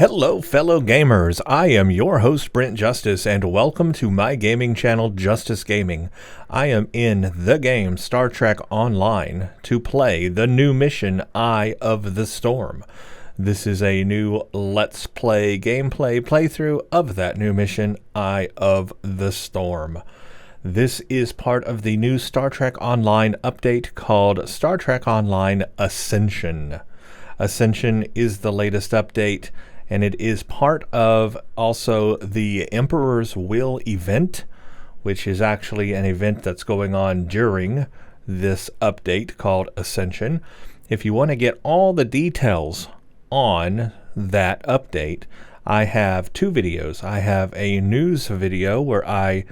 Hello fellow gamers, I am your host Brent Justice and welcome to my gaming channel Justice Gaming. I am in the game Star Trek Online to play the new mission Eye of the Storm. This is a new Let's Play gameplay playthrough of that new mission Eye of the Storm. This is part of the new Star Trek Online update called Star Trek Online Ascension. Ascension is the latest update, and it is part of also the Emperor's Will event, which is actually an event that's going on during this update called Ascension. If you want to get all the details on that update, I have two videos. I have a news video where I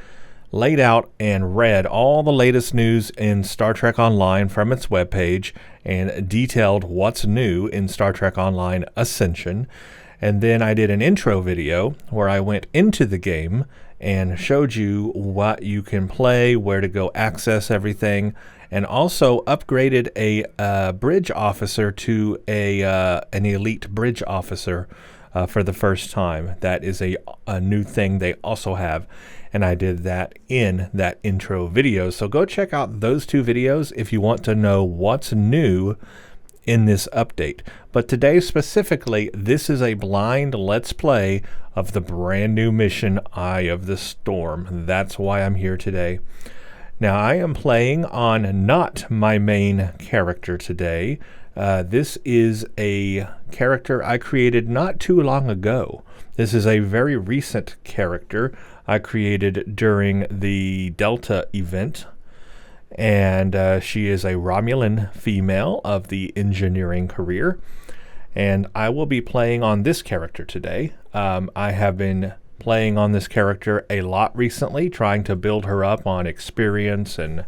laid out and read all the latest news in Star Trek Online from its webpage and detailed what's new in Star Trek Online Ascension. And then I did an intro video where I went into the game and showed you what you can play, where to go access everything, and also upgraded a bridge officer to an elite bridge officer for the first time. That is a new thing they also have, and I did that in that intro video. So go check out those two videos if you want to know what's new in this update. But today specifically, this is a blind Let's Play of the brand new mission Eye of the Storm. That's why I'm here today. Now I am playing on not my main character today. This is a character I created not too long ago. This is a very recent character I created during the Delta event. And she is a Romulan female of the engineering career. And I will be playing on this character today. I have been playing on this character a lot recently, trying to build her up on experience and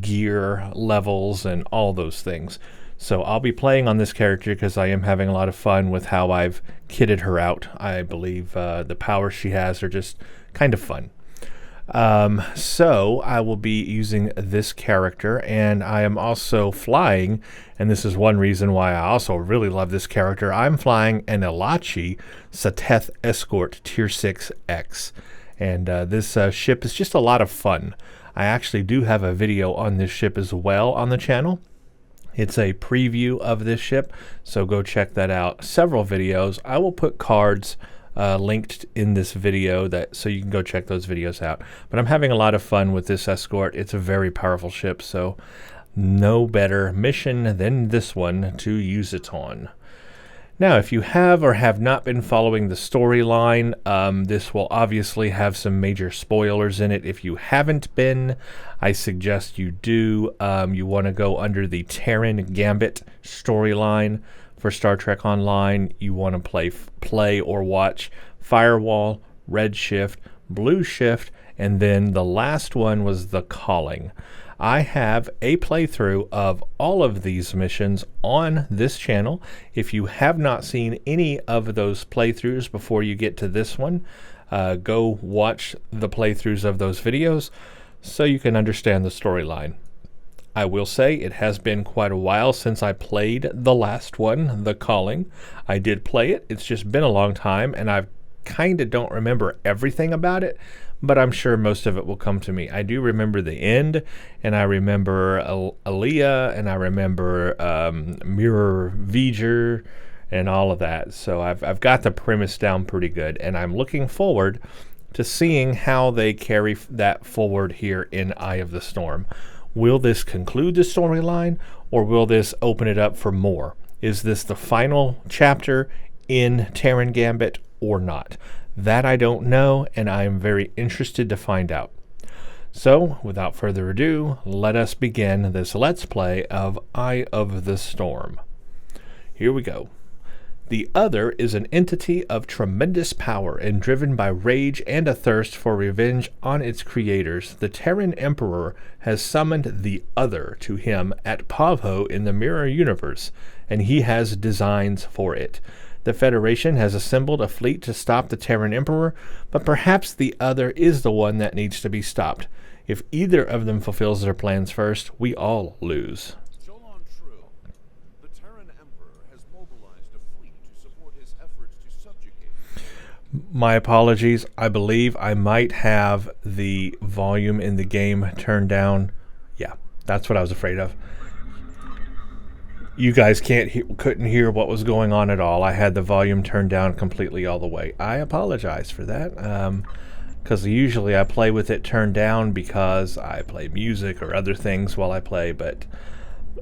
gear levels and all those things. So I'll be playing on this character because I am having a lot of fun with how I've kitted her out. I believe the powers she has are just kind of fun. So I will be using this character, and I am also flying, and this is one reason why I also really love this character. I'm flying an Elachi Sateth Escort Tier 6X, and this ship is just a lot of fun. I actually do have a video on this ship as well on the channel. It's a preview of this ship, so go check that out. Several videos. I will put cards linked in this video so you can go check those videos out. But I'm having a lot of fun with this escort. It's a very powerful ship, so no better mission than this one to use it on. Now, if you have or have not been following the storyline, this will obviously have some major spoilers in it. If you haven't been, I suggest you do. You want to go under the Terran Gambit storyline. For Star Trek Online, you want to play or watch Firewall, Red Shift, Blue Shift, and then the last one was The Calling. I have a playthrough of all of these missions on this channel. If you have not seen any of those playthroughs before you get to this one, go watch the playthroughs of those videos so you can understand the storyline. I will say it has been quite a while since I played the last one, The Calling. I did play it. It's just been a long time, and I kind of don't remember everything about it, but I'm sure most of it will come to me. I do remember the end, and I remember Aliyah, and I remember Mirror VGER, and all of that. So I've got the premise down pretty good, and I'm looking forward to seeing how they carry that forward here in Eye of the Storm. Will this conclude the storyline, or will this open it up for more? Is this the final chapter in Terran Gambit or not? That I don't know, and I am very interested to find out. So, without further ado, let us begin this Let's Play of Eye of the Storm. Here we go. The Other is an entity of tremendous power and driven by rage and a thirst for revenge on its creators. The Terran Emperor has summoned the Other to him at Pavho in the Mirror Universe, and he has designs for it. The Federation has assembled a fleet to stop the Terran Emperor, but perhaps the Other is the one that needs to be stopped. If either of them fulfills their plans first, we all lose. The Terran Emperor has mobilized a fleet to support his efforts My apologies. I believe I might have the volume in the game turned down. Yeah, that's what I was afraid of. You guys couldn't hear what was going on at all. I had the volume turned down completely all the way. I apologize for that. Because usually I play with it turned down because I play music or other things while I play, but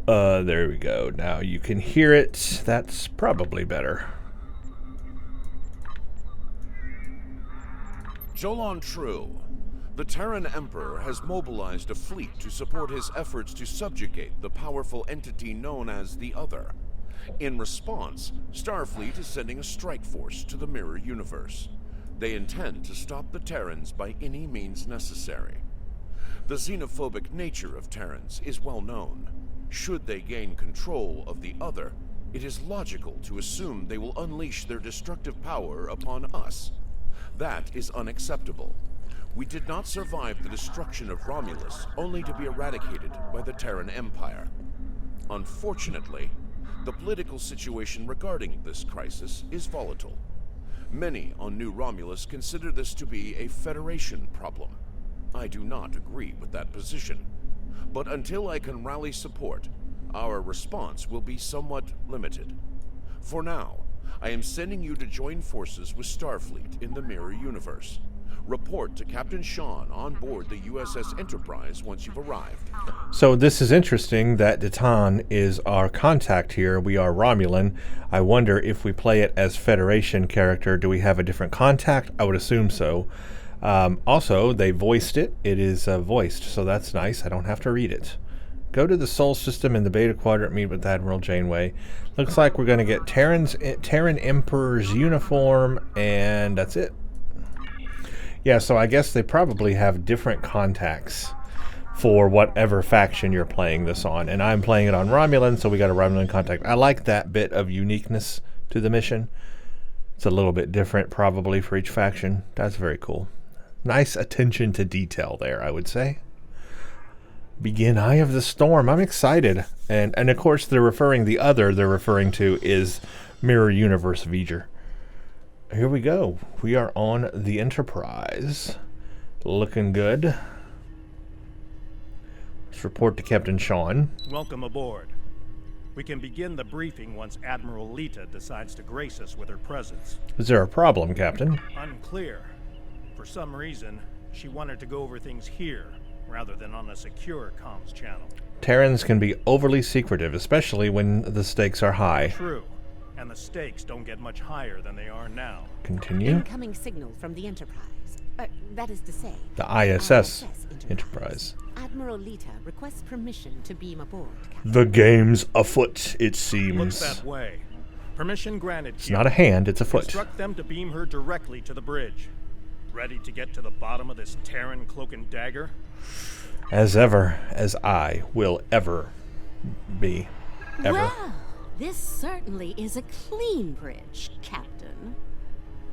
there we go. Now you can hear it. That's probably better. Jolon True, the Terran Emperor has mobilized a fleet to support his efforts to subjugate the powerful entity known as the Other. In response, Starfleet is sending a strike force to the Mirror Universe. They intend to stop the Terrans by any means necessary. The xenophobic nature of Terrans is well known. Should they gain control of the Other, it is logical to assume they will unleash their destructive power upon us. That is unacceptable. We did not survive the destruction of Romulus only to be eradicated by the Terran Empire. Unfortunately, the political situation regarding this crisis is volatile. Many on New Romulus consider this to be a Federation problem. I do not agree with that position. But until I can rally support, our response will be somewhat limited. For now, I am sending you to join forces with Starfleet in the Mirror Universe. Report to Captain Sean on board the USS Enterprise once you've arrived. So this is interesting that Datan is our contact here. We are Romulan. I wonder if we play it as Federation character, do we have a different contact? I would assume so. Also, they voiced it. It is voiced, so that's nice. I don't have to read it. Go to the Sol System in the Beta Quadrant, meet with Admiral Janeway. Looks like we're going to get Terran Emperor's uniform, and that's it. Yeah, so I guess they probably have different contacts for whatever faction you're playing this on. And I'm playing it on Romulan, so we got a Romulan contact. I like that bit of uniqueness to the mission. It's a little bit different probably for each faction. That's very cool. Nice attention to detail there, I would say. Begin Eye of the Storm. I'm excited. And of course, they're referring to is Mirror Universe VGER. Here we go. We are on the Enterprise. Looking good. Let's report to Captain Sean. Welcome aboard. We can begin the briefing once Admiral Lita decides to grace us with her presence. Is there a problem, Captain? Unclear. For some reason, she wanted to go over things here, rather than on a secure comms channel. Terrans can be overly secretive, especially when the stakes are high. True. And the stakes don't get much higher than they are now. Continue. Incoming signal from the Enterprise. That is to say, The ISS Enterprise. Admiral Lita requests permission to beam aboard, Captain. The game's afoot, it seems. Looks that way. Permission granted. It's not a hand, it's a foot. Instruct them to beam her directly to the bridge. Ready to get to the bottom of this Terran cloak and dagger? As ever, as I will ever be. Ever. Well, this certainly is a clean bridge, Captain.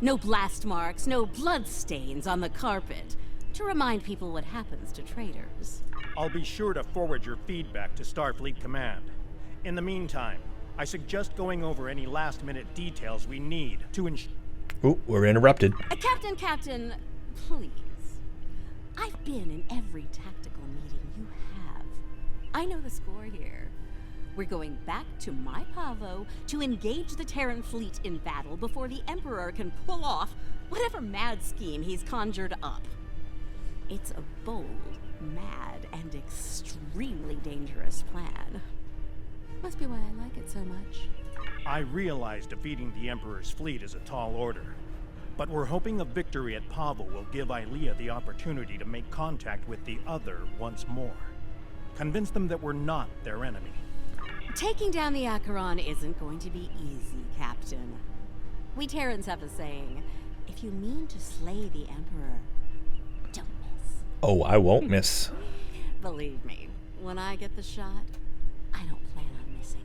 No blast marks, no blood stains on the carpet, to remind people what happens to traitors. I'll be sure to forward your feedback to Starfleet Command. In the meantime, I suggest going over any last-minute details we need to ensure... Ooh, we're interrupted. Captain, please. I've been in every tactical meeting you have. I know the score here. We're going back to my Pavo to engage the Terran fleet in battle before the Emperor can pull off whatever mad scheme he's conjured up. It's a bold, mad, and extremely dangerous plan. Must be why I like it so much. I realize defeating the Emperor's fleet is a tall order, but we're hoping a victory at Pavo will give Ilea the opportunity to make contact with the Other once more. Convince them that we're not their enemy. Taking down the Acheron isn't going to be easy, Captain. We Terrans have a saying, if you mean to slay the Emperor, don't miss. Oh, I won't miss. Believe me, when I get the shot, I don't plan on missing.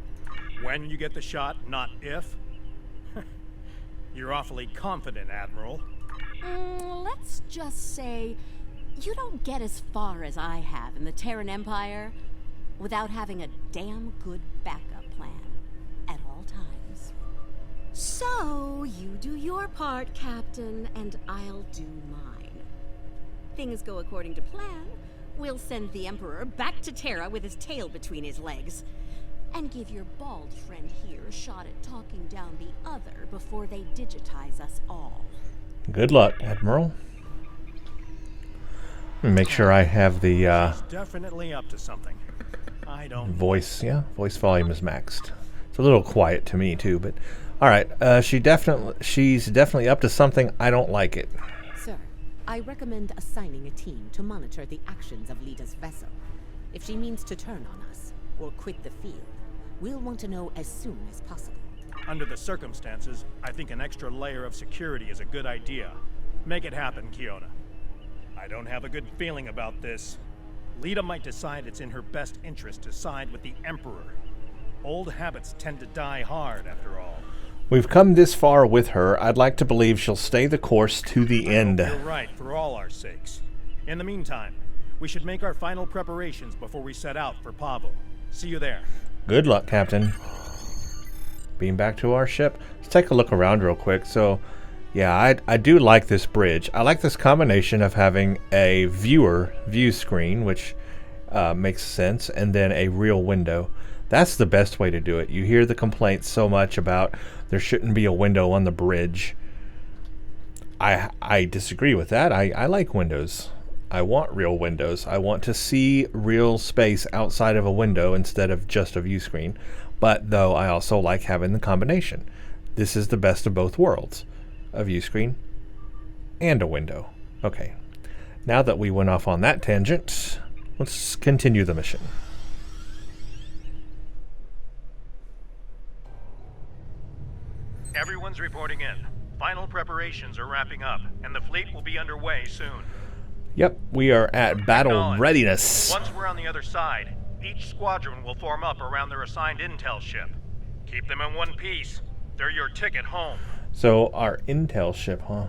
When you get the shot, not if? You're awfully confident, Admiral. Let's just say you don't get as far as I have in the Terran Empire without having a damn good backup plan at all times. So, you do your part, Captain, and I'll do mine. Things go according to plan. We'll send the Emperor back to Terra with his tail between his legs. And give your bald friend here a shot at talking down the other before they digitize us all. Good luck, Admiral. Let me make sure I have the She's definitely up to something. I don't. voice. Yeah, voice volume is maxed. It's a little quiet to me too, but all right. She's definitely up to something. I don't like it. Sir, I recommend assigning a team to monitor the actions of Lida's vessel. If she means to turn on us or quit the field, we'll want to know as soon as possible. Under the circumstances, I think an extra layer of security is a good idea. Make it happen, Kiona. I don't have a good feeling about this. Lida might decide it's in her best interest to side with the Emperor. Old habits tend to die hard, after all. We've come this far with her. I'd like to believe she'll stay the course to the end. You're right, for all our sakes. In the meantime, we should make our final preparations before we set out for Pavo. See you there. Good luck, Captain. Beam back to our ship. Let's take a look around real quick. So, yeah, I do like this bridge. I like this combination of having a view screen, which makes sense, and then a real window. That's the best way to do it. You hear the complaints so much about there shouldn't be a window on the bridge. I disagree with that. I like windows. I want real windows. I want to see real space outside of a window instead of just a view screen. But though I also like having the combination. This is the best of both worlds. A view screen and a window. Okay. Now that we went off on that tangent, let's continue the mission. Everyone's reporting in. Final preparations are wrapping up, and the fleet will be underway soon. Yep, we are at battle readiness. Once we're on the other side, each squadron will form up around their assigned intel ship. Keep them in one piece. They're your ticket home. So our intel ship, huh?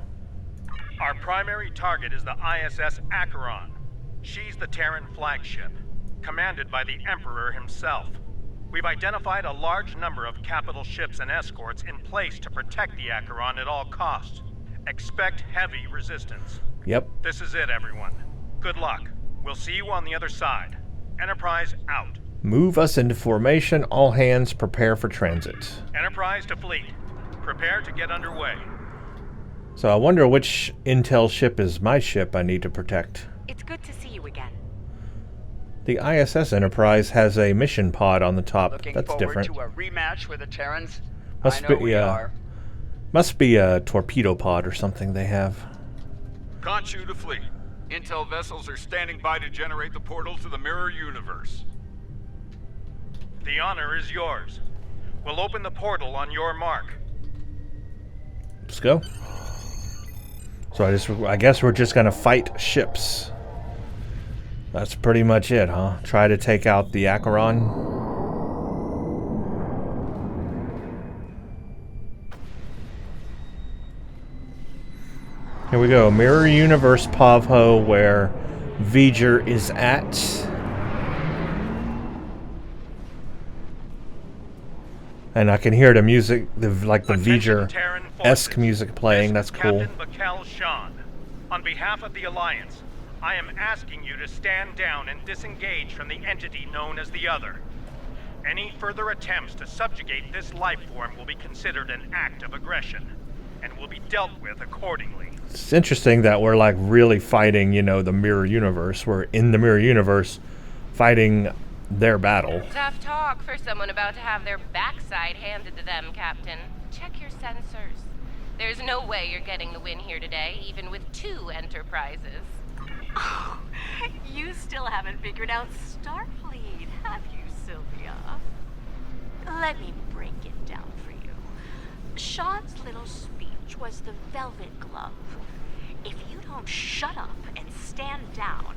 Our primary target is the ISS Acheron. She's the Terran flagship, commanded by the Emperor himself. We've identified a large number of capital ships and escorts in place to protect the Acheron at all costs. Expect heavy resistance. Yep. This is it, everyone. Good luck. We'll see you on the other side. Enterprise out. Move us into formation. All hands prepare for transit. Enterprise to fleet. Prepare to get underway. So I wonder which intel ship is my ship I need to protect. It's good to see you again. The ISS Enterprise has a mission pod on the top. Looking That's forward different. to a rematch with the Terrans? Must I know be, we are. Must be a torpedo pod or something they have. Conchu to fleet. Intel vessels are standing by to generate the portal to the Mirror Universe. The honor is yours. We'll open the portal on your mark. Let's go. So I guess we're just gonna fight ships. That's pretty much it, huh? Try to take out the Acheron. Here we go. Mirror Universe Pavo, where VGER is at. And I can hear the music, the VGER-esque music playing. That's cool. Captain Bakel Shan. On behalf of the Alliance, I am asking you to stand down and disengage from the entity known as the Other. Any further attempts to subjugate this life form will be considered an act of aggression, and will be dealt with accordingly. It's interesting that we're like really fighting, you know, the Mirror Universe. We're in the Mirror Universe fighting their battle. Tough talk for someone about to have their backside handed to them, Captain. Check your sensors. There's no way you're getting the win here today, even with 2 Enterprises. Oh, you still haven't figured out Starfleet, have you, Sylvia? Let me break it down for you. Sean's little speech was the velvet glove. If you don't shut up and stand down,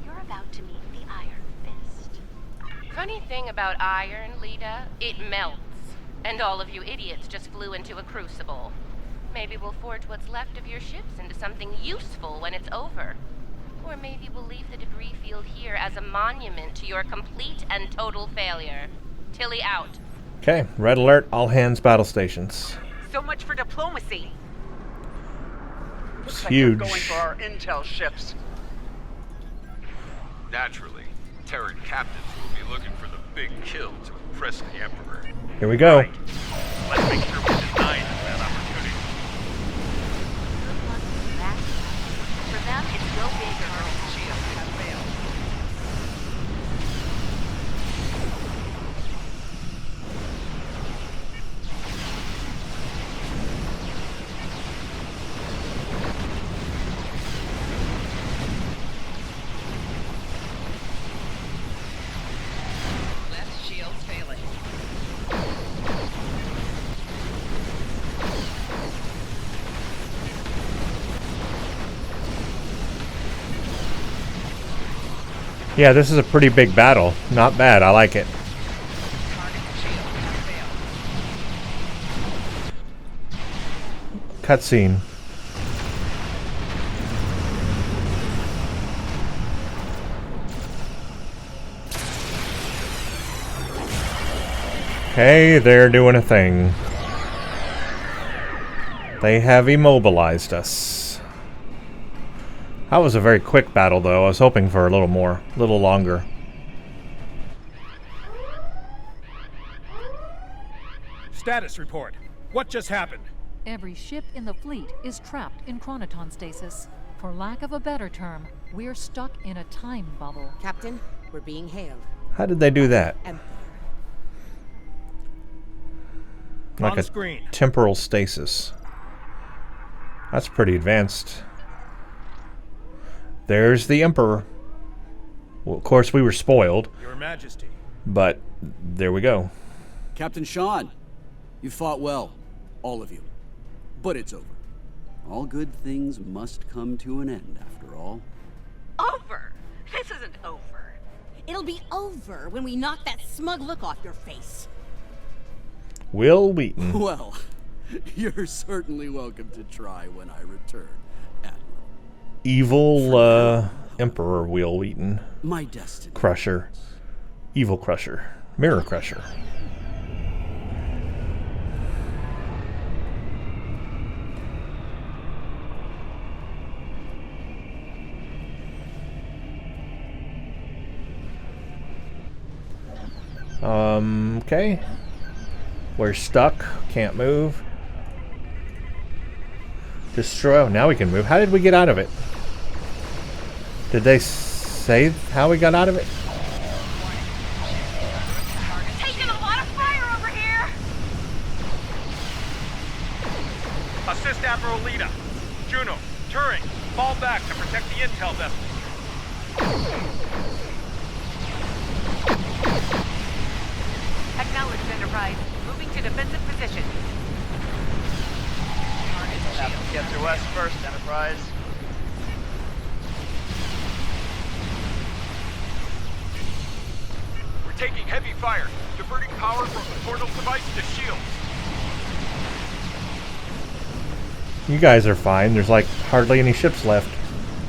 you're about to meet the Iron Fist. Funny thing about iron, Lida, it melts. And all of you idiots just flew into a crucible. Maybe we'll forge what's left of your ships into something useful when it's over. Or maybe we'll leave the debris field here as a monument to your complete and total failure. Tilly out. Okay, red alert, all hands battle stations. So much for diplomacy. It's Looks like they're huge. going for our intel ships. Naturally, Terran captains will be looking for the big kill to impress the Emperor. Here we go. Right. Let's make sure we deny them that opportunity. Good luck with that. For them, it's go big or go home. Shields have failed. Left shields failing. Yeah, this is a pretty big battle. Not bad. I like it. Target shields have failed. Cutscene. Okay, they're doing a thing. They have immobilized us. That was a very quick battle, though. I was hoping for a little more, a little longer. Status report. What just happened? Every ship in the fleet is trapped in chronoton stasis. For lack of a better term, we're stuck in a time bubble. Captain, we're being hailed. How did they do that? Emperor. Like On a screen. temporal stasis. That's pretty advanced. There's the Emperor. Well, of course, we were spoiled, Your Majesty. but there we go. Captain Sean, you fought well. All of you. But it's over. All good things must come to an end, after all. Over? This isn't over. It'll be over when we knock that smug look off your face. Will Wheaton. Well, you're certainly welcome to try when I return, Admiral. Evil Emperor Will Wheaton. My destiny. Crusher. Evil Crusher. Mirror Crusher. Okay. We're stuck. Can't move. Destroy. Oh, now we can move. How did we get out of it? Did they say how we got out of it? Taking a lot of fire over here! Assist Admiral Lita. Juno, Turing, fall back to protect the intel vessel. Acknowledged, Enterprise. Moving to defensive position. Have to get through us first, Enterprise. We're taking heavy fire, diverting power from the portal device to shields. You guys are fine. There's like hardly any ships left.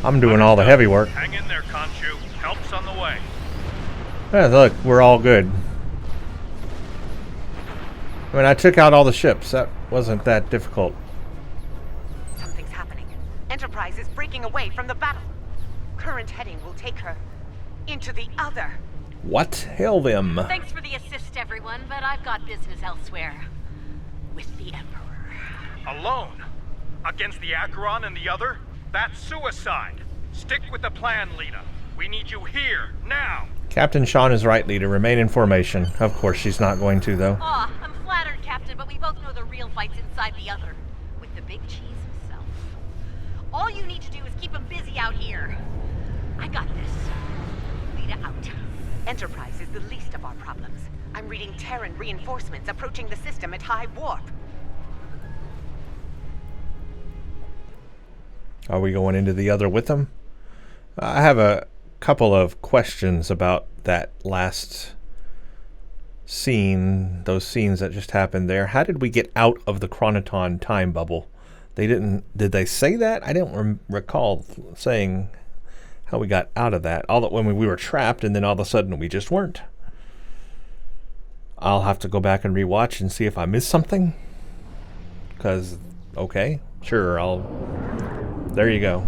I'm doing all the heavy work. Hang in there, Conchu. Help's on the way. Yeah, look, we're all good. I mean, I took out all the ships. That wasn't that difficult. Something's happening. Enterprise is breaking away from the battle. Current heading will take her into the other. What? Hail them. Thanks for the assist, everyone, but I've got business elsewhere. With the Emperor. Alone? Against the Acheron and the other? That's suicide. Stick with the plan, Lita. We need you here, now. Captain Sean is right, Lita. Remain in formation. Of course, she's not going to, though. Aw, I'm flattered, Captain, but we both know the real fight's inside the other. With the big cheese himself. All you need to do is keep him busy out here. I got this. Lita out. Enterprise is the least of our problems. I'm reading Terran reinforcements approaching the system at high warp. Are we going into the other with them? I have a couple of questions about that last scene, those scenes that just happened there. How did we get out of the chronoton time bubble? Did they say that? I don't recall saying how we got out of that. All that when we were trapped and then all of a sudden we just weren't. I'll have to go back and rewatch and see if I missed something. because, okay, sure, there you go.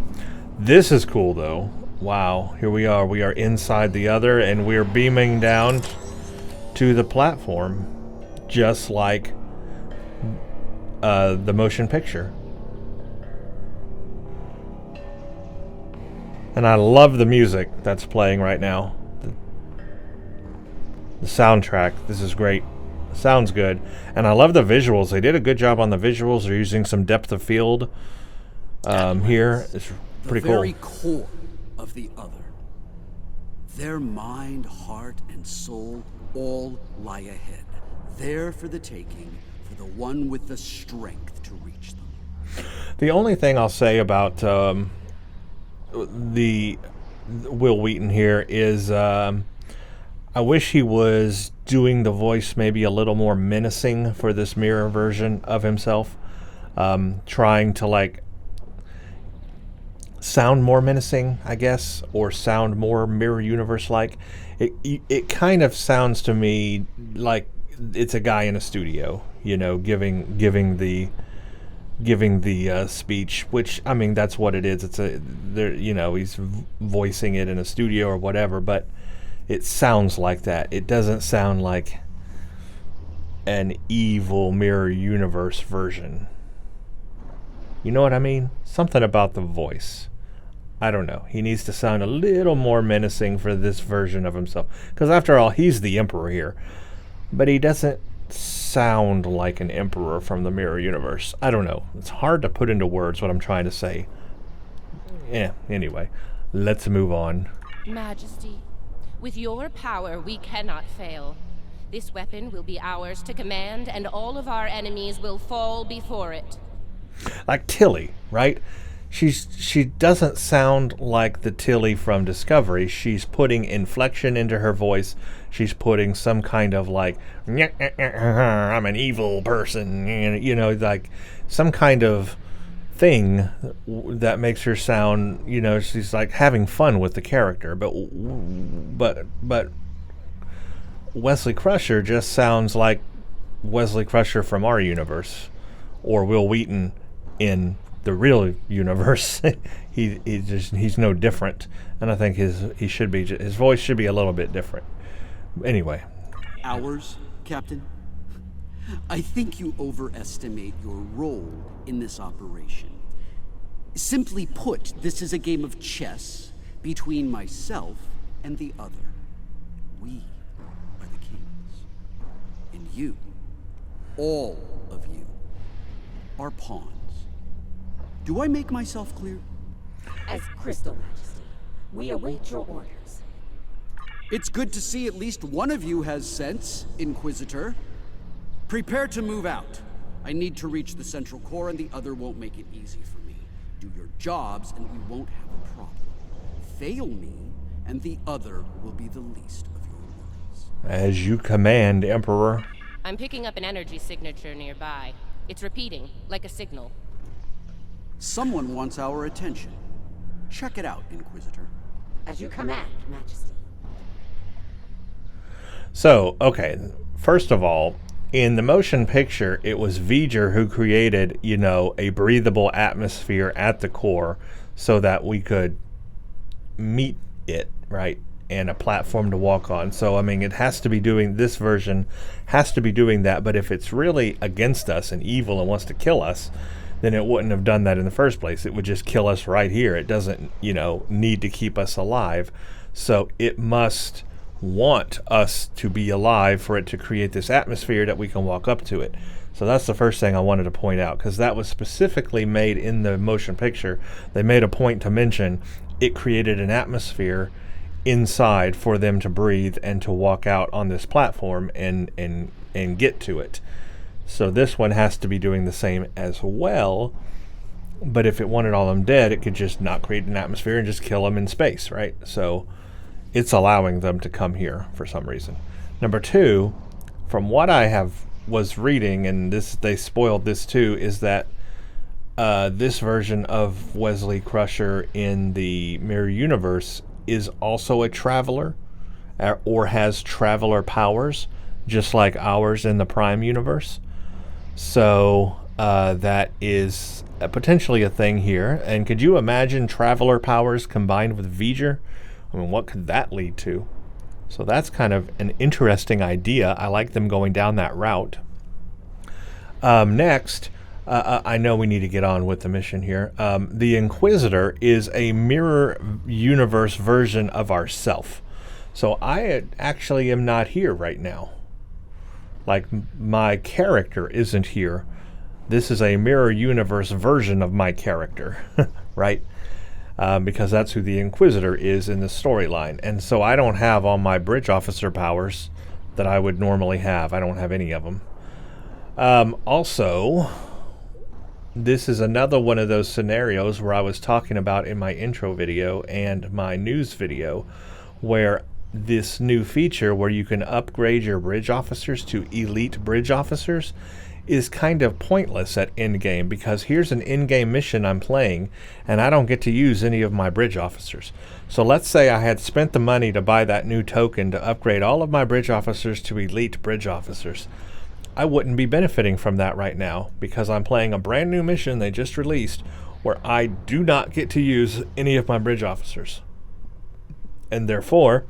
This is cool, though. Wow, here we are. We are inside the other, and we are beaming down to the platform, just like the motion picture. And I love the music that's playing right now. The soundtrack, this is great. Sounds good. And I love the visuals. They did a good job on the visuals. They're using some depth of field here. It's pretty cool. The very core of the other. Their mind, heart, and soul all lie ahead. There for the taking, for the one with the strength to reach them. The only thing I'll say about the Will Wheaton here is I wish he was doing the voice maybe a little more menacing for this mirror version of himself, trying to like sound more menacing, I guess, or sound more Mirror Universe like. It kind of sounds to me like it's a guy in a studio, you know, giving the speech, which, I mean, that's what it is. It's you know, he's voicing it in a studio or whatever, but it sounds like that. It doesn't sound like an evil Mirror Universe version. You know what I mean? Something about the voice. I don't know. He needs to sound a little more menacing for this version of himself. Because after all, he's the Emperor here. But he doesn't sound like an Emperor from the Mirror Universe. I don't know. It's hard to put into words what I'm trying to say. Yeah, anyway. Let's move on. Majesty, with your power, we cannot fail. This weapon will be ours to command, and all of our enemies will fall before it. Like Tilly, right? She doesn't sound like the Tilly from Discovery. She's putting inflection into her voice. She's putting some kind of like, I'm an evil person, you know, like some kind of thing that makes her sound, you know, she's like having fun with the character. But Wesley Crusher just sounds like Wesley Crusher from our universe, or Will Wheaton in the real universe. He's no different, and I think his voice should be a little bit different. Anyway, Ours, Captain? I think you overestimate your role in this operation. Simply put, this is a game of chess between myself and the other. We are the kings, and you, all of you, are pawns. Do I make myself clear? As Crystal Majesty, we await your orders. It's good to see at least one of you has sense, Inquisitor. Prepare to move out. I need to reach the central core, and the other won't make it easy for me. Do your jobs, and we won't have a problem. Fail me, and the other will be the least of your worries. As you command, Emperor. I'm picking up an energy signature nearby. It's repeating, like a signal. Someone wants our attention. Check it out, Inquisitor. As you command, Majesty. So, okay, first of all, in the motion picture, it was VGER who created, you know, a breathable atmosphere at the core so that we could meet it, right, and a platform to walk on. So, I mean, it has to be doing, this version has to be doing that, but if it's really against us and evil and wants to kill us, then it wouldn't have done that in the first place. It would just kill us right here. It doesn't, you know, need to keep us alive. So it must want us to be alive for it to create this atmosphere that we can walk up to it. So that's the first thing I wanted to point out, because that was specifically made in the motion picture. They made a point to mention it created an atmosphere inside for them to breathe and to walk out on this platform and get to it. So this one has to be doing the same as well. But if it wanted all of them dead, it could just not create an atmosphere and just kill them in space, right? So it's allowing them to come here for some reason. Number two, from what I was reading, and they spoiled this too, is that this version of Wesley Crusher in the Mirror Universe is also a traveler, or has traveler powers, just like ours in the Prime Universe. So that is potentially a thing here. And could you imagine Traveler powers combined with VGER? I mean, what could that lead to? So that's kind of an interesting idea. I like them going down that route. Next, I know we need to get on with the mission here. The Inquisitor is a mirror universe version of ourself. So I actually am not here right now. Like, my character isn't here. This is a mirror universe version of my character, right? Because that's who the Inquisitor is in the storyline. And so I don't have all my bridge officer powers that I would normally have. I don't have any of them. Also, this is another one of those scenarios where I was talking about in my intro video and my news video, where this new feature where you can upgrade your bridge officers to elite bridge officers is kind of pointless at endgame, because here's an in-game mission I'm playing and I don't get to use any of my bridge officers. So let's say I had spent the money to buy that new token to upgrade all of my bridge officers to elite bridge officers. I wouldn't be benefiting from that right now, because I'm playing a brand new mission they just released where I do not get to use any of my bridge officers. And therefore,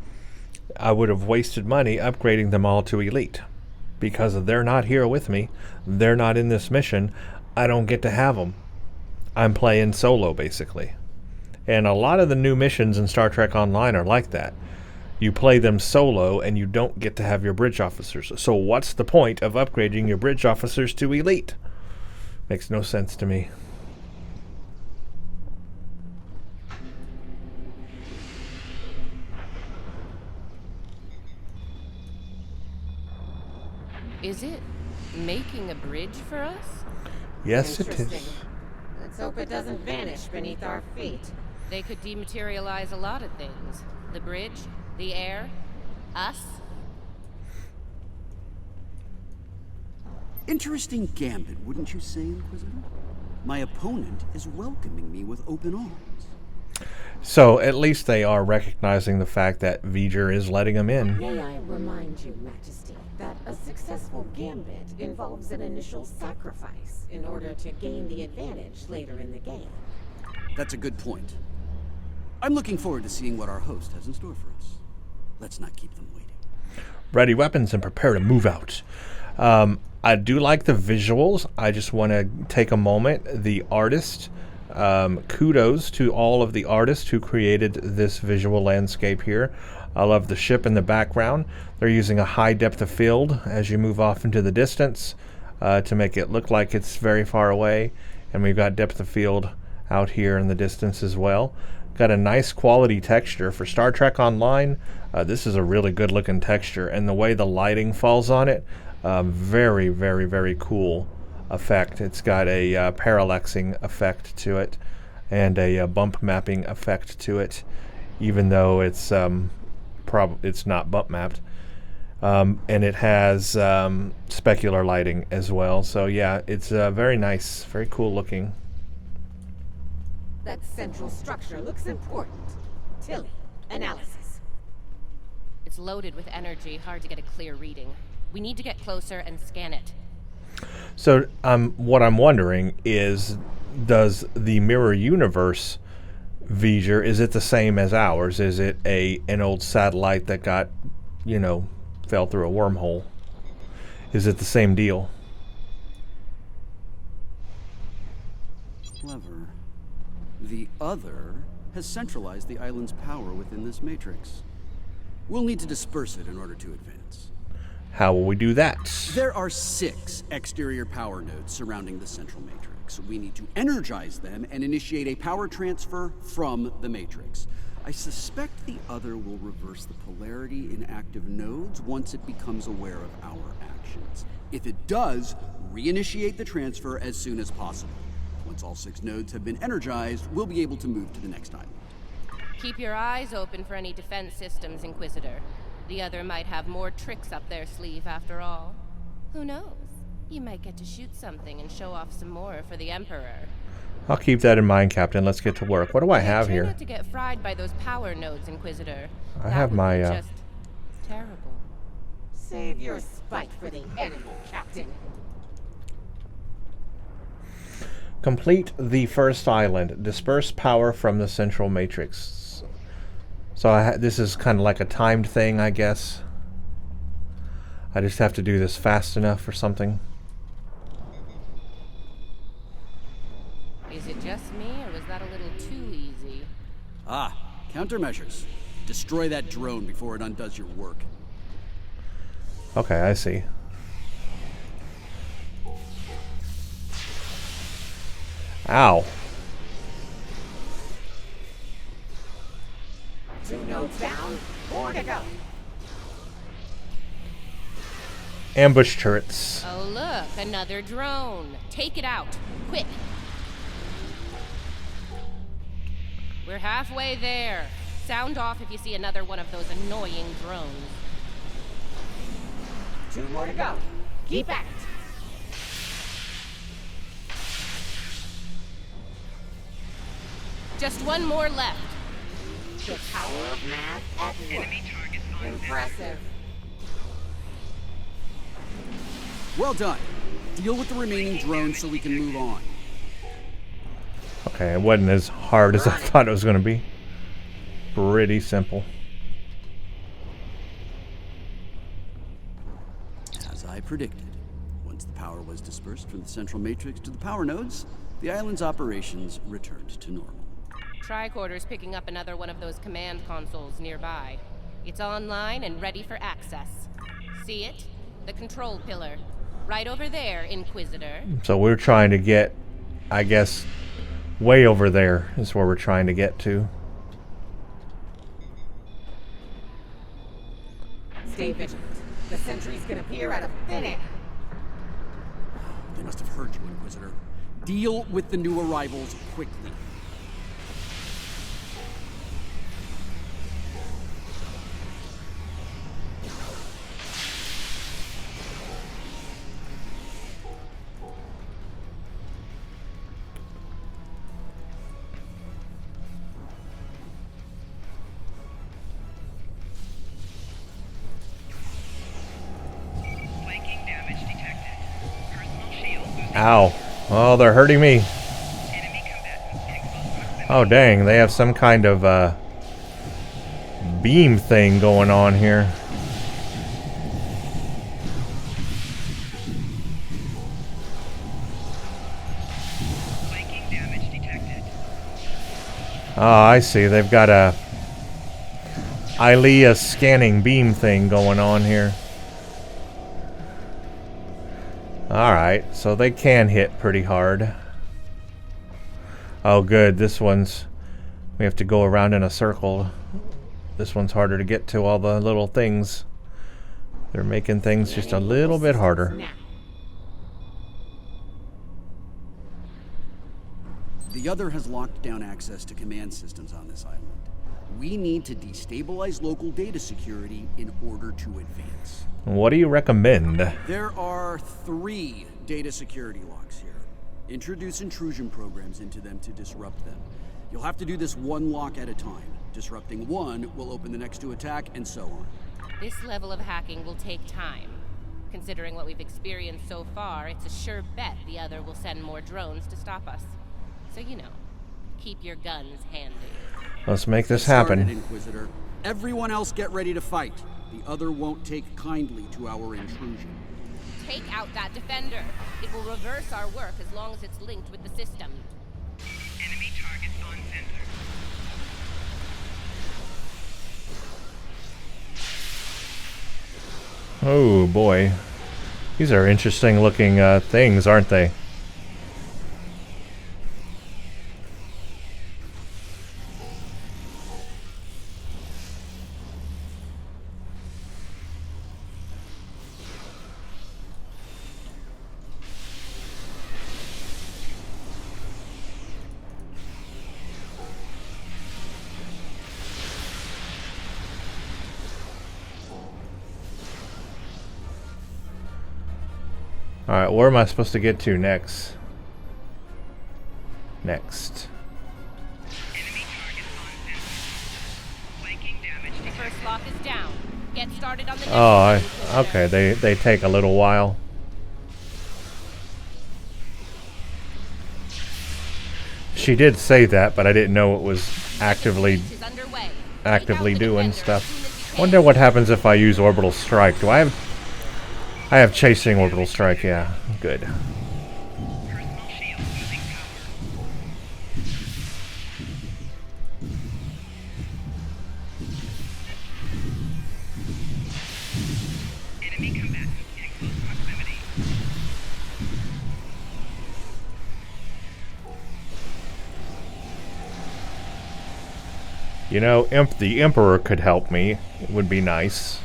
I would have wasted money upgrading them all to elite. Because they're not here with me, they're not in this mission, I don't get to have them. I'm playing solo, basically. And a lot of the new missions in Star Trek Online are like that. You play them solo and you don't get to have your bridge officers. So what's the point of upgrading your bridge officers to elite? Makes no sense to me. Is it making a bridge for us? Yes, it Interesting. is. Let's hope it doesn't vanish beneath our feet. They could dematerialize a lot of things. The bridge, the air, us. Interesting gambit, wouldn't you say, Inquisitor? My opponent is welcoming me with open arms. So at least they are recognizing the fact that VGER is letting them in. May I remind you, Majesty, that a successful gambit involves an initial sacrifice in order to gain the advantage later in the game. That's a good point. I'm looking forward to seeing what our host has in store for us. Let's not keep them waiting. Ready weapons and prepare to move out. I do like the visuals. I just want to take a moment. The artist, kudos to all of the artists who created this visual landscape here. I love the ship in the background. They're using a high depth of field as you move off into the distance to make it look like it's very far away. And we've got depth of field out here in the distance as well. Got a nice quality texture. For Star Trek Online, this is a really good looking texture. And the way the lighting falls on it, very, very, very cool effect. It's got a parallaxing effect to it and a bump mapping effect to it, even though it's it's not bump mapped. And it has specular lighting as well. So yeah, it's very nice, very cool looking. That central structure looks important. Tilly, analysis. It's loaded with energy, hard to get a clear reading. We need to get closer and scan it. So what I'm wondering is, does the Mirror Universe VGER, is it the same as ours? Is it an old satellite that got, fell through a wormhole? Is it the same deal? Clever. The other has centralized the island's power within this matrix. We'll need to disperse it in order to advance. How will we do that? There are 6 exterior power nodes surrounding the central matrix. We need to energize them and initiate a power transfer from the matrix. I suspect the other will reverse the polarity in active nodes once it becomes aware of our actions. If it does, reinitiate the transfer as soon as possible. Once all 6 nodes have been energized, we'll be able to move to the next island. Keep your eyes open for any defense systems, Inquisitor. The other might have more tricks up their sleeve after all. Who knows? You might get to shoot something and show off some more for the Emperor. I'll keep that in mind, Captain. Let's get to work. What do I have Try here? not to get fried by those power nodes, Inquisitor. I have my just terrible. Save your spite for the enemy, Captain. Complete the first island. Disperse power from the central matrix. So this is kind of like a timed thing, I guess. I just have to do this fast enough or something. Is it just me, or was that a little too easy? Ah, countermeasures. Destroy that drone before it undoes your work. Okay, I see. Ow. 2 nodes down, 4 to go. Ambush turrets. Oh look, another drone. Take it out, quick. We're halfway there. Sound off if you see another one of those annoying drones. 2 more to go. Keep at it. Just one more left. The power of math at work. Enemy target impressive. Well done. Deal with the remaining drones so we can move on. Okay, it wasn't as hard as I thought it was going to be. Pretty simple. As I predicted, once the power was dispersed from the central matrix to the power nodes, the island's operations returned to normal. Tricorder's picking up another one of those command consoles nearby. It's online and ready for access. See it? The control pillar. Right over there, Inquisitor. So we're trying to get, I guess, way over there is where we're trying to get to. Stay vigilant. The sentries can appear out of thin air. They must have heard you, Inquisitor. Deal with the new arrivals quickly. Ow. Oh, they're hurting me. Oh, dang. They have some kind of beam thing going on here. Oh, I see. They've got a ILEA scanning beam thing going on here. Alright, so they can hit pretty hard. Oh good, this one's... we have to go around in a circle. This one's harder to get to all the little things. They're making things just a little bit harder. The other has locked down access to command systems on this island. We need to destabilize local data security in order to advance. What do you recommend? There are 3 data security locks here. Introduce intrusion programs into them to disrupt them. You'll have to do this one lock at a time. Disrupting one will open the next to attack, and so on. This level of hacking will take time. Considering what we've experienced so far, it's a sure bet the other will send more drones to stop us. So you know, keep your guns handy. Let's make this happen. Started, Inquisitor. Everyone else get ready to fight. The other won't take kindly to our intrusion. Take out that defender. It will reverse our work as long as it's linked with the system. Enemy target on center. Oh boy. These are interesting looking things, aren't they? Alright, where am I supposed to get to next? Next. The first lock is down. Get started on the next Oh, okay, they take a little while. She did say that, but I didn't know it was actively doing stuff. Wonder what happens if I use Orbital Strike. Do I have... I have Chasing Orbital Strike, yeah. Good. Personal shield losing power. Enemy combatants in close proximity. You know, the Emperor could help me. It would be nice.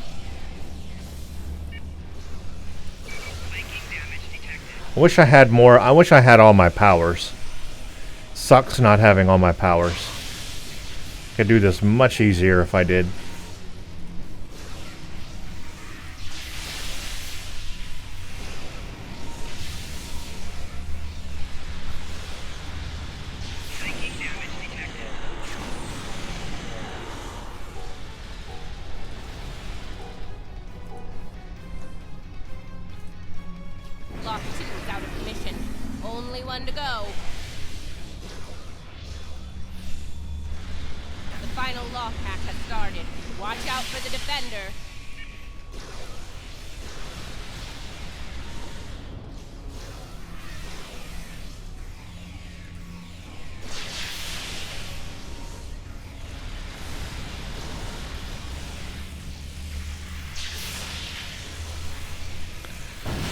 I wish I had more. I wish I had all my powers. Sucks not having all my powers. Could do this much easier if I did. Lock 2 is out of commission. Only one to go. The final lock hack has started. Watch out for the defender.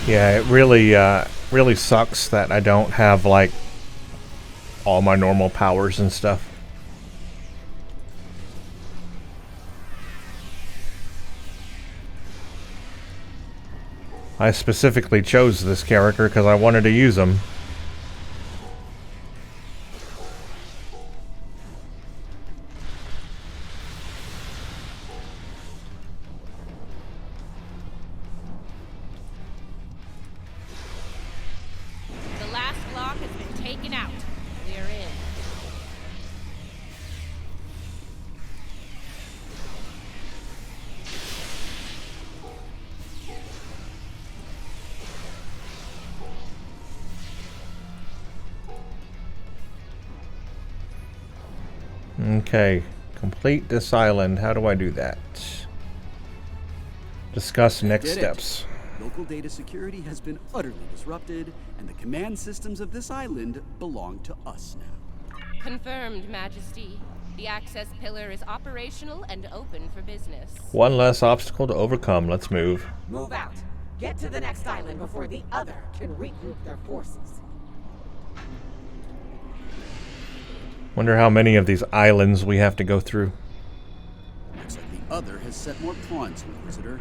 Yeah, it really sucks that I don't have, like, all my normal powers and stuff. I specifically chose this character because I wanted to use him. The last lock has been taken out. We're in. Okay, complete this island. How do I do that? Discuss next Did it. steps. Local data security has been utterly disrupted, and the command systems of this island belong to us now. Confirmed, Majesty. The access pillar is operational and open for business. One less obstacle to overcome. Let's move. Move out. Get to the next island before the other can regroup their forces. Wonder how many of these islands we have to go through. Looks like the other has set more pawns, Inquisitor.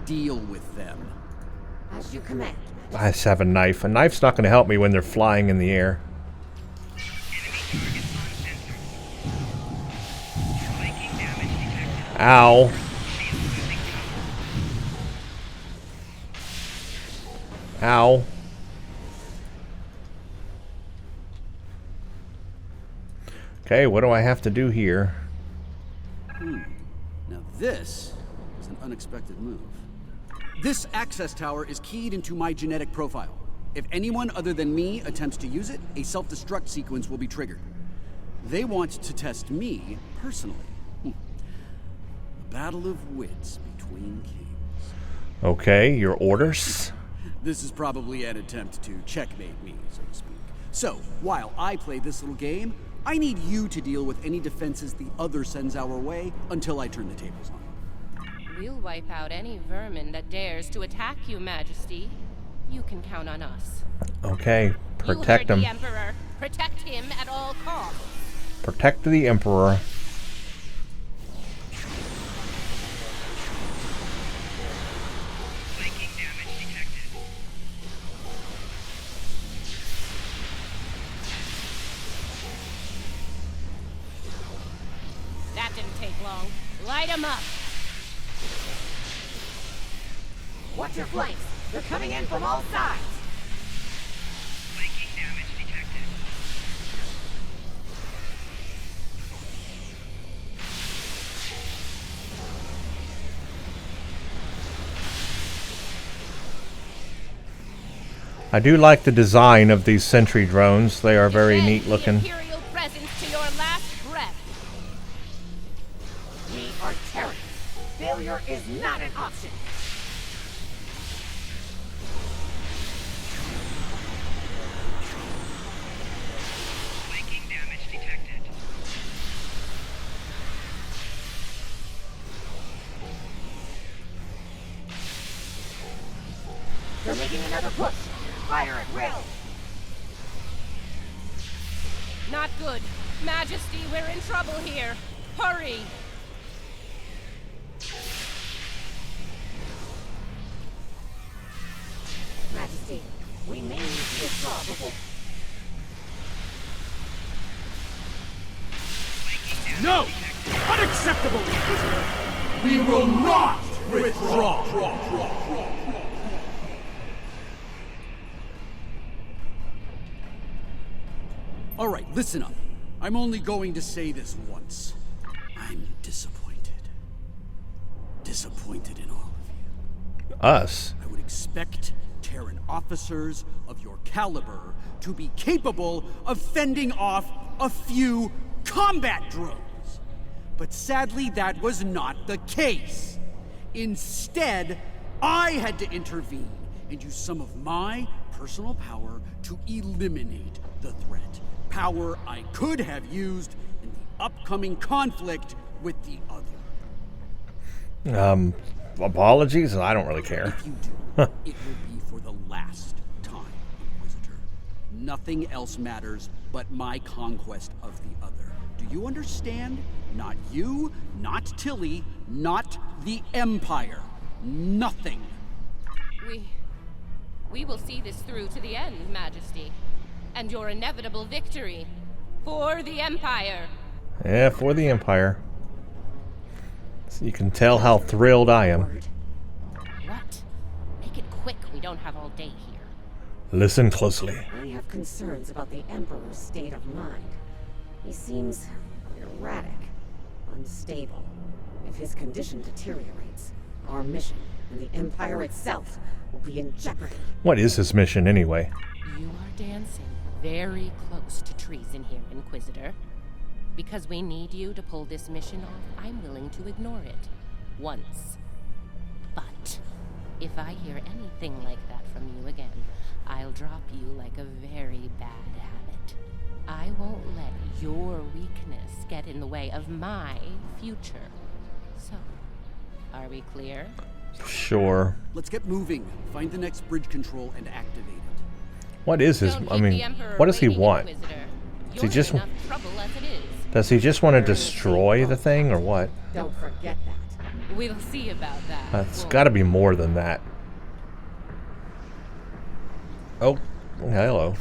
Deal with them. As you command. I just have a knife. A knife's not going to help me when they're flying in the air. Ow. Ow. Okay, what do I have to do here? Now this is an unexpected move. This access tower is keyed into my genetic profile. If anyone other than me attempts to use it, a self-destruct sequence will be triggered. They want to test me personally. A battle of wits between kings. Okay, your orders? This is probably an attempt to checkmate me, so to speak. So, while I play this little game, I need you to deal with any defenses the other sends our way until I turn the tables on. We'll wipe out any vermin that dares to attack you, Majesty. You can count on us. Okay, protect you heard him. the Emperor. Protect him at all costs. Protect the Emperor. Flanking damage detected. That didn't take long. Light him up. Watch your flanks. They're coming in from all sides. Flanking damage detected. I do like the design of these sentry drones. They are very Defend neat the looking. Imperial Failure is not an option. Flanking damage detected. They're making another push. Fire at will. Not good. Majesty, we're in trouble here. Hurry! Majesty, we may need to withdraw before... No! Unacceptable! We will not withdraw! All right, listen up. I'm only going to say this once. I'm disappointed. Disappointed in all of you. Us? I would expect Terran officers of your caliber to be capable of fending off a few combat drones. But sadly, that was not the case. Instead, I had to intervene and use some of my personal power to eliminate the threat. Power I could have used in the upcoming conflict with the other. Apologies? I don't really care. If you do, it will be for the last time, Inquisitor. Nothing else matters but my conquest of the other. Do you understand? Not you, not Tilly, not the Empire. Nothing. We will see this through to the end, Majesty. And your inevitable victory. For the Empire. Yeah, for the Empire. So you can tell how thrilled I am. What? Make it quick, we don't have all day here. Listen closely. I have concerns about the Emperor's state of mind. He seems erratic, unstable. If his condition deteriorates, our mission and the Empire itself will be in jeopardy. What is his mission anyway? You are dancing very close to treason here, Inquisitor. Because we need you to pull this mission off, I'm willing to ignore it. Once. But if I hear anything like that from you again, I'll drop you like a very bad habit. I won't let your weakness get in the way of my future. So, are we clear? Sure. Let's get moving. Find the next bridge control and activate it. What is his... I mean, what does he want? Does he just... Does he just want to destroy the thing, or what? Don't forget that. We'll see about that. It's got to be more than that. Oh, hello.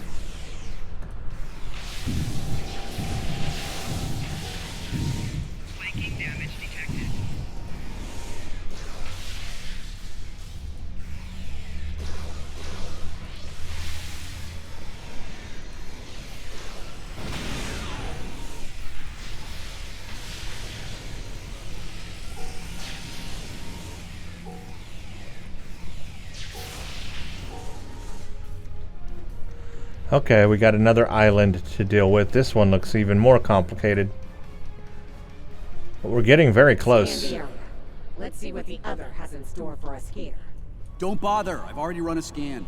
Flanking damage detected. Okay, we got another island to deal with. This one looks even more complicated. But we're getting very close. Scan the area. Let's see what the other has in store for us here. Don't bother. I've already run a scan.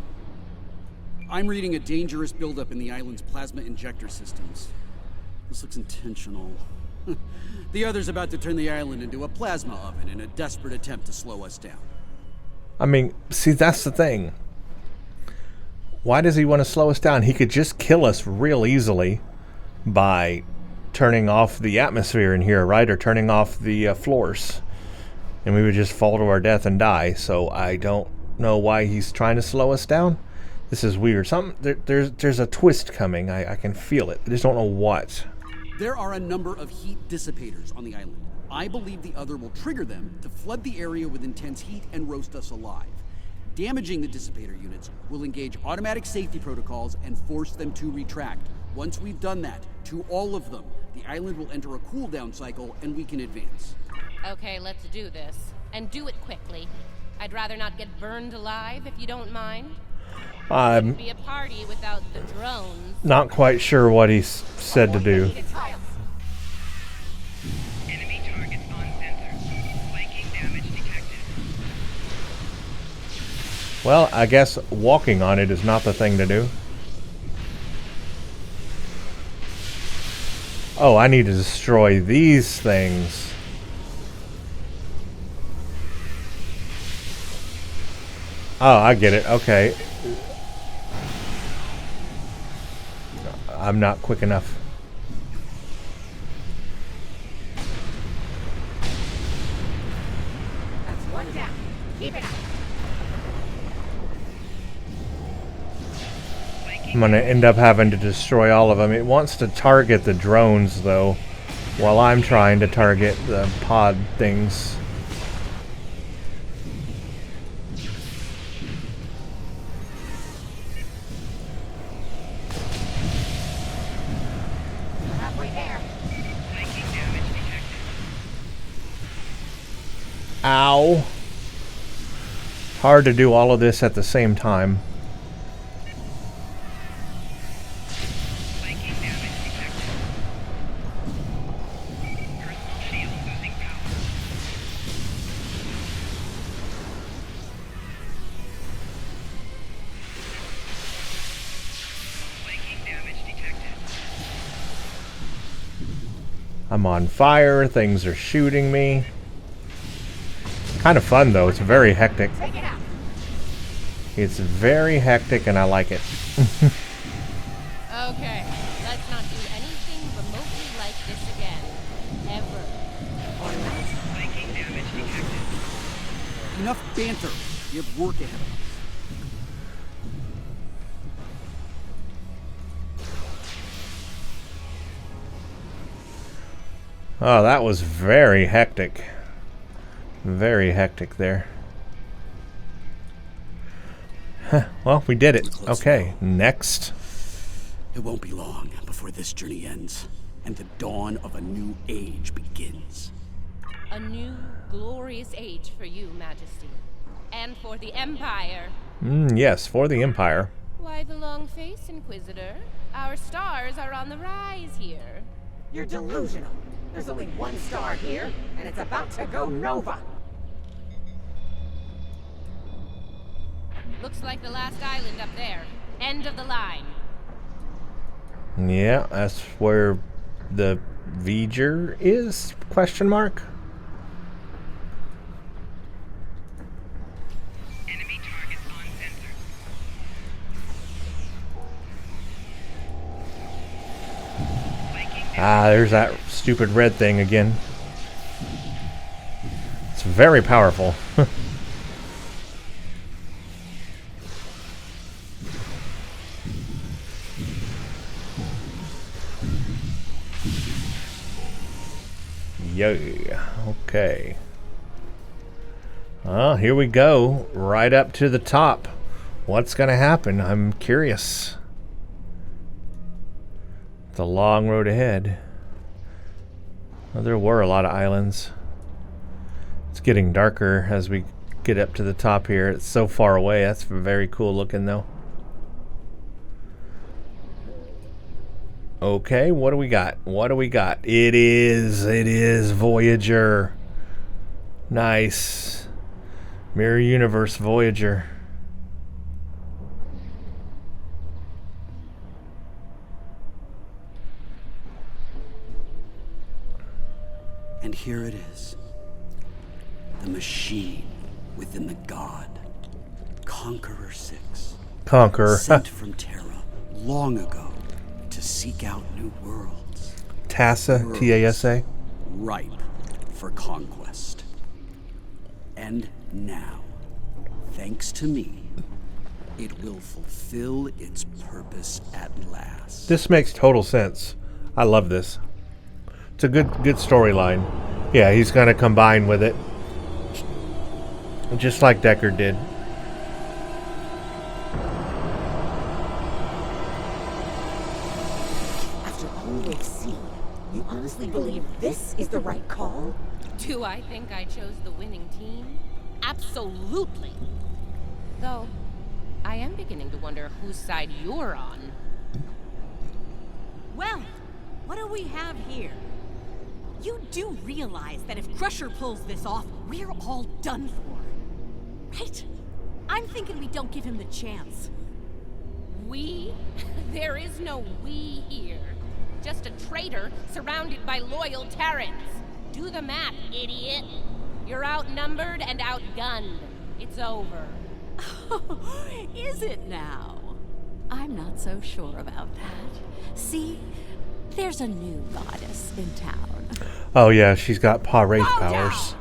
I'm reading a dangerous buildup in the island's plasma injector systems. This looks intentional. The other's about to turn the island into a plasma oven in a desperate attempt to slow us down. I mean, see, that's the thing. Why does he want to slow us down? He could just kill us real easily by turning off the atmosphere in here, right? Or turning off the floors. And we would just fall to our death and die. So I don't know why he's trying to slow us down. This is weird. There's a twist coming. I can feel it. I just don't know what. There are a number of heat dissipators on the island. I believe the other will trigger them to flood the area with intense heat and roast us alive. Damaging the dissipator units will engage automatic safety protocols and force them to retract. Once we've done that, to all of them, the island will enter a cooldown cycle and we can advance. Okay, let's do this. And do it quickly. I'd rather not get burned alive, if you don't mind. Wouldn't be a party without the drones. Not quite sure what he said to do. Enemy targets on sensor. Flanking damage detected. Well, I guess walking on it is not the thing to do. Oh, I need to destroy these things. Oh, I get it. Okay. I'm not quick enough. That's one down. Keep it up. I'm gonna end up having to destroy all of them. It wants to target the drones, though, while I'm trying to target the pod things. Halfway there. Flanking damage detected. Ow. Hard to do all of this at the same time. Flanking damage detected. Personal shield losing power. Flanking damage detected. I'm on fire. Things are shooting me. Kind of fun, though. It's very hectic. Take it out. It's very hectic, and I like it. Okay, let's not do anything remotely like this again. Ever. Flanking damage detected. Enough banter. You have work ahead of us. Oh, that was very hectic. Very hectic there. Huh, well, we did it. Okay, next. It won't be long before this journey ends, and the dawn of a new age begins. A new, glorious age for you, Majesty. And for the Empire. Yes, for the Empire. Why the long face, Inquisitor? Our stars are on the rise here. You're delusional. There's only one star here, and it's about to go nova. Looks like the last island up there. End of the line. Yeah, that's where the VGER is? Question mark. Enemy targets on sensor. Ah, there's that stupid red thing again. It's very powerful. Yeah, okay. Well, here we go. Right up to the top. What's going to happen? I'm curious. It's a long road ahead. Well, there were a lot of islands. It's getting darker as we get up to the top here. It's so far away. That's very cool looking, though. Okay, what do we got? What do we got? It is Voyager. Nice. Mirror Universe Voyager. And here it is. The machine within the god. Conqueror 6. Conqueror. Sent from Terra long ago to seek out new worlds. TASA, Worlds T-A-S-A. ripe for conquest. And now, thanks to me, it will fulfill its purpose at last. This makes total sense. I love this. It's a good storyline. Yeah, he's going to combine with it. Just like Deckard did. After all we've seen, you honestly believe this is the right call? Do I think I chose the winning team? Absolutely. Though, I am beginning to wonder whose side you're on. Well, what do we have here? You do realize that if Crusher pulls this off, we're all done for, right? I'm thinking we don't give him the chance. We? There is no we here. Just a traitor surrounded by loyal Terrans. Do the math, idiot. You're outnumbered and outgunned. It's over. Is it now? I'm not so sure about that. See, there's a new goddess in town. Oh yeah, she's got Pa Wraith powers.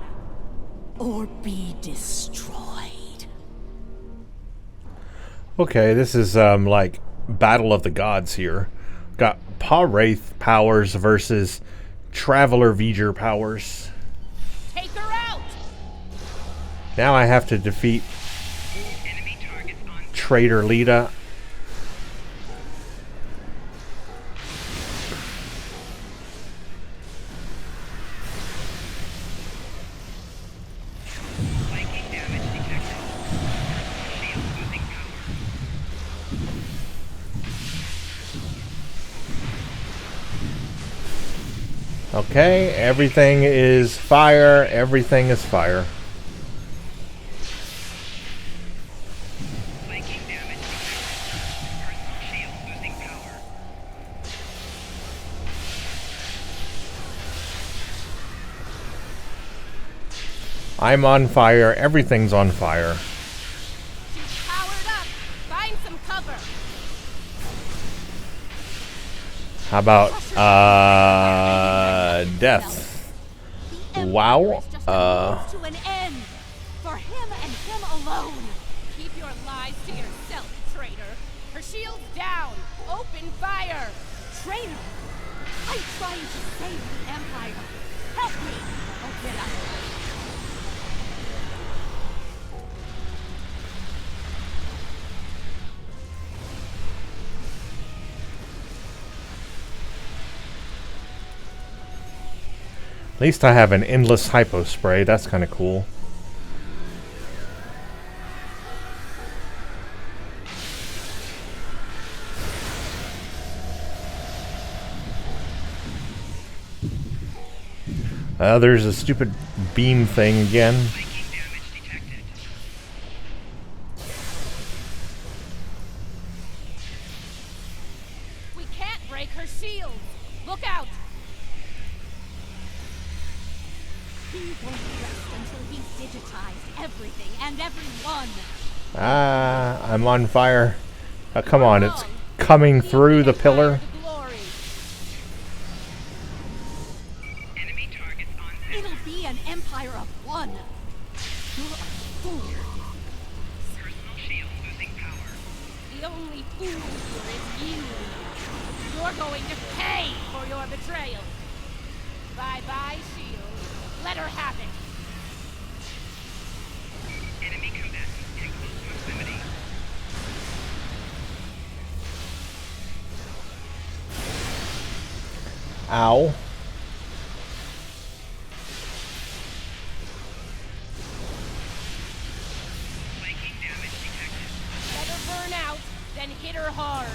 Or be destroyed. Okay, this is like Battle of the Gods here. Got Pa Wraith powers versus Traveler VGER powers. Take her out! Now I have to defeat Traitor Lita. Okay, everything is fire. Everything is fire. I'm on fire. Everything's on fire. She's powered up. Find some cover. How about death? Wow. To an end. For him and him alone. Keep your lies to yourself, traitor. Her shield's down. Open fire. Traitor! I'm trying to save the Empire. Help me! Oh, get out of here. At least I have an endless hypo spray. That's kind of cool. There's a stupid beam thing again. We can't break her shield. Look out! He won't rest until he's digitized everything and everyone. Ah, I'm on fire. Come on, it's coming through the pillar. It'll be an empire of one. You're a fool. Personal shield losing power. The only fool here is you. You're going to pay for your betrayal. Bye-bye, shield. Let her have it. Enemy combatants in close proximity. Ow. Flanking damage detected. Let her burn out, then hit her hard.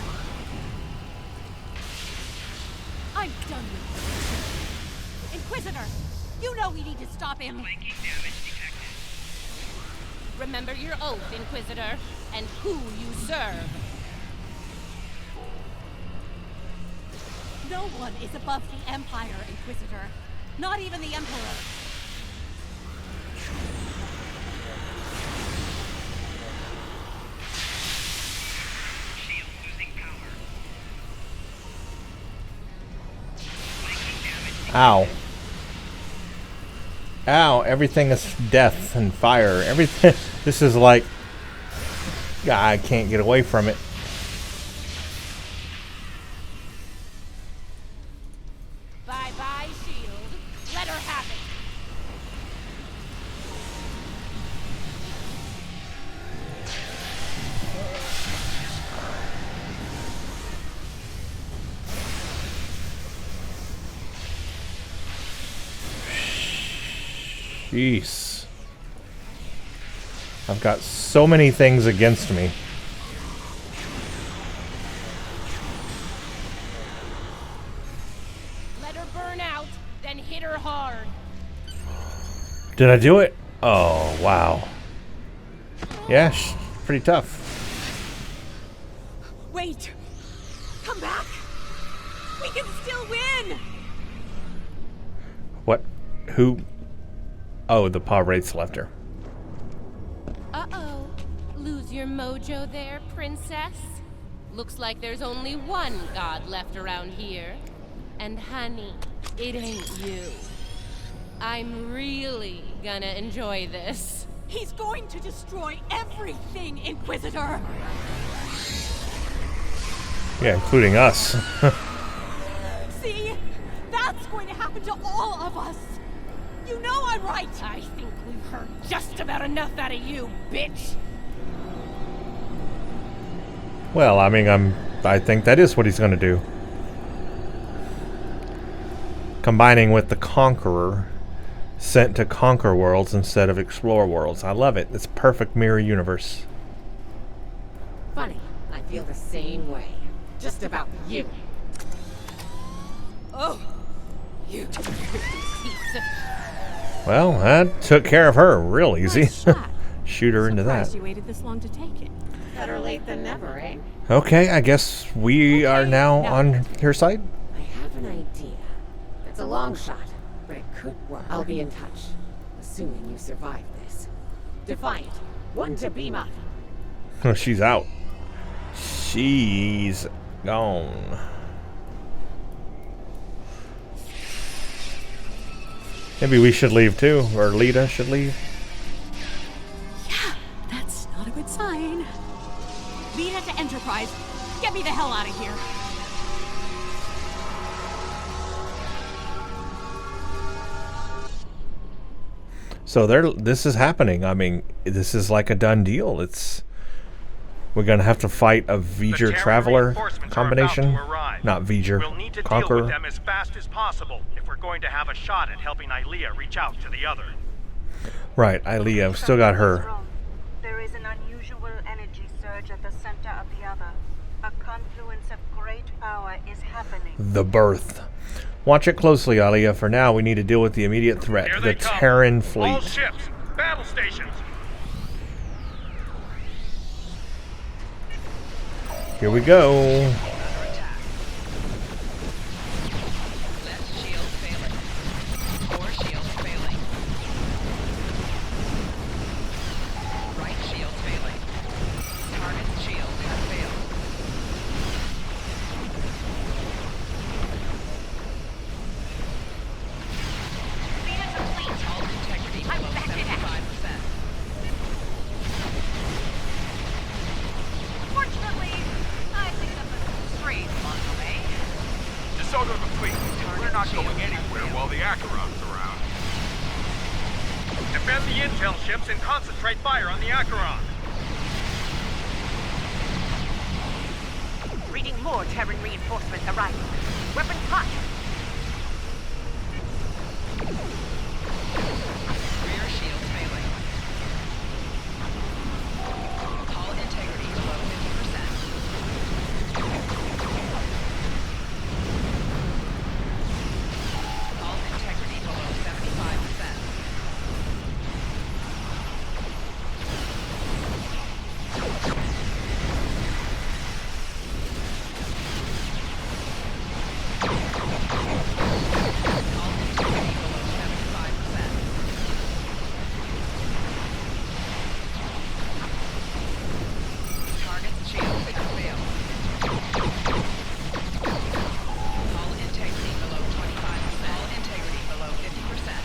I'm done with this. Inquisitor, you know we need to stop him. Flanking damage detected. Remember your oath, Inquisitor, and who you serve. No one is above the Empire, Inquisitor. Not even the Emperor. Shield losing power. Flanking damage. Ow. Ow, everything is death and fire. Everything. This is like, I can't get away from it. Bye-bye, shield. Let her have it. Jeez. I've got so many things against me. Let her burn out, then hit her hard. Did I do it? Oh, wow. Yeah, pretty tough. Wait! Come back! We can still win! What? Who? Oh, the Pah-wraiths left her. Uh-oh. Lose your mojo there, princess? Looks like there's only one god left around here. And honey, it ain't you. I'm really gonna enjoy this. He's going to destroy everything, Inquisitor! Yeah, including us. See? That's going to happen to all of us! You know I'm right! I think we've heard just about enough out of you, bitch! Well, I mean, I think that is what he's going to do. Combining with the Conqueror, sent to conquer worlds instead of explore worlds. I love it. It's perfect Mirror Universe. Funny, I feel the same way. Just about you. Oh, you piece of... Well, that took care of her real easy. Nice shot. Shoot her into that. Surprised you waited this long to take it. Better late than never, eh? Okay, I guess we are now on her side. I have an idea. It's a long shot, but it could work. I'll be in touch, assuming you survive this. Defiant, one to beam up. Oh, she's out. She's gone. Maybe we should leave too, or Lita should leave. Yeah, that's not a good sign. Lead it to Enterprise. Get me the hell out of here. So this is happening. I mean, this is like a done deal. We're gonna have to fight a VGER Traveler combination, not VGER We'll need to deal Conqueror. with them as fast as possible if we're going to have a shot at helping Ilea reach out to the other. Right, Ilea. I've still got her. There is an unusual energy surge at the center of the other. A confluence of great power is happening. The birth. Watch it closely, Ilea. For now, we need to deal with the immediate threat, the Terran All fleet. ships, battle stations. Here we go. Left shield failing. Core shield failing. Right shield failing. Target shield has failed. Venus complete. All integrity below 75%. Fortunately, I think that was straight on the way. DeSoto the fleet. We're not going anywhere while the Acheron's around. Defend the intel ships and concentrate fire on the Acheron. Reading more Terran reinforcements arriving. Weapons hot. Rear shield failing. Hull integrity below 50%. Hull integrity below 75%. Hull integrity below 75%. Target's shields have failed. Hull integrity below 25%. Hull integrity below 50%.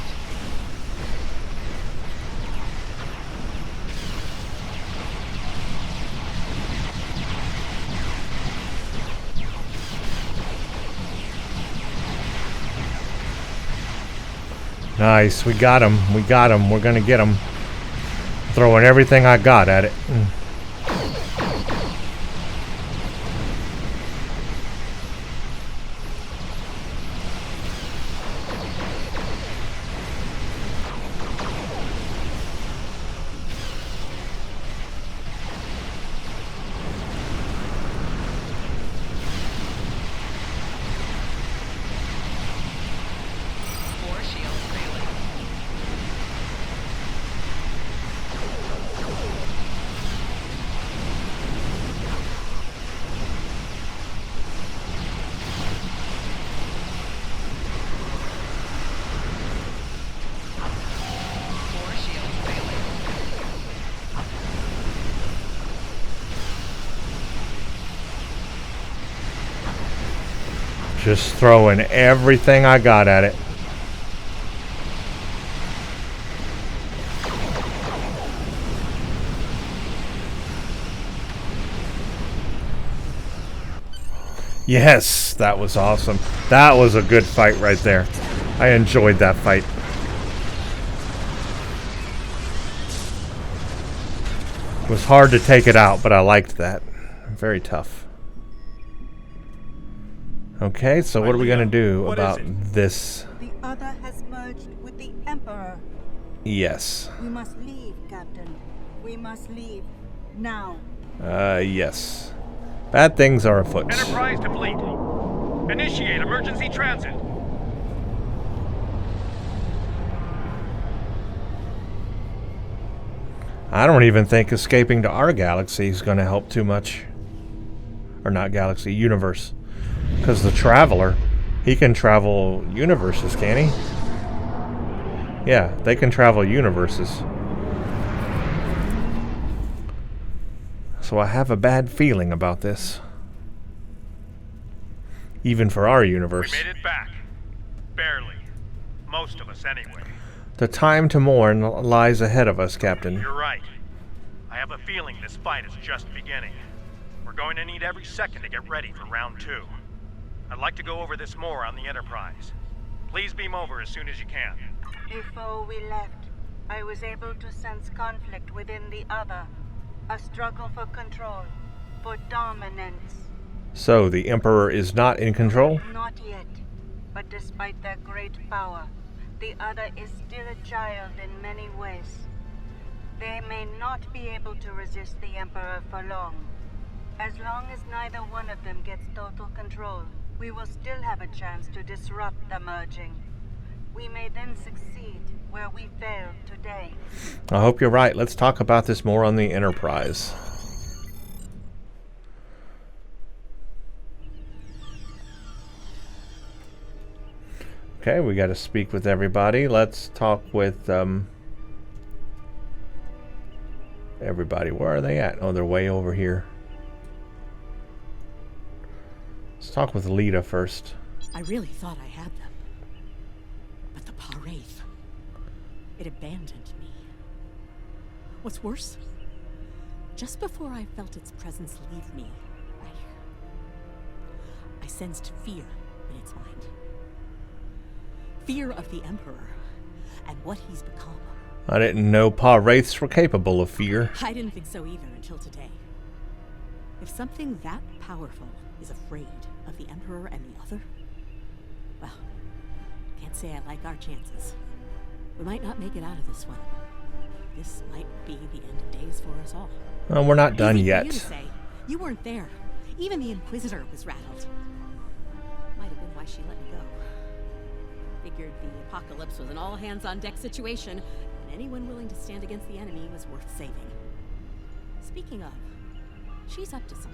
Nice, we got him. We got him. We're gonna get him. Throwing everything I got at it. Core shields failing. Just throwing everything I got at it. Yes, that was awesome. That was a good fight right there. I enjoyed that fight. It was hard to take it out, but I liked that. Very tough. Okay, so what are we going to do about this? The other has merged with the Emperor. Yes. We must leave, Captain. We must leave. Now. Yes. Bad things are afoot. Enterprise to fleet. Initiate emergency transit. I don't even think escaping to our galaxy is going to help too much. Or not galaxy, universe. Because the Traveler, he can travel universes, can he? Yeah, they can travel universes. So I have a bad feeling about this. Even for our universe. We made it back. Barely. Most of us, anyway. The time to mourn lies ahead of us, Captain. You're right. I have a feeling this fight is just beginning. We're going to need every second to get ready for round 2. I'd like to go over this more on the Enterprise. Please beam over as soon as you can. Before we left, I was able to sense conflict within the other. A struggle for control, for dominance. So, the Emperor is not in control? Not yet. But despite their great power, the other is still a child in many ways. They may not be able to resist the Emperor for long. As long as neither one of them gets total control, we will still have a chance to disrupt the merging. We may then succeed where we failed today. I hope you're right. Let's talk about this more on the Enterprise. Okay, we got to speak with everybody. Let's talk with everybody. Where are they at? Oh, they're way over here. Let's talk with Lita first. I really thought I had them. But the Paraith, it abandoned me. What's worse, just before I felt its presence leave me, I sensed fear in its mind. Fear of the Emperor and what he's become. I didn't know Paraiths were capable of fear. I didn't think so either until today. If something that powerful is afraid of the Emperor and the other, well, can't say I like our chances. We might not make it out of this one. This might be the end of days for us all. Well, we're not done Easy for yet. you to say. You weren't there. Even the Inquisitor was rattled. Might have been why she let me go. Figured the apocalypse was an all-hands-on-deck situation, and anyone willing to stand against the enemy was worth saving. Speaking of, she's up to something.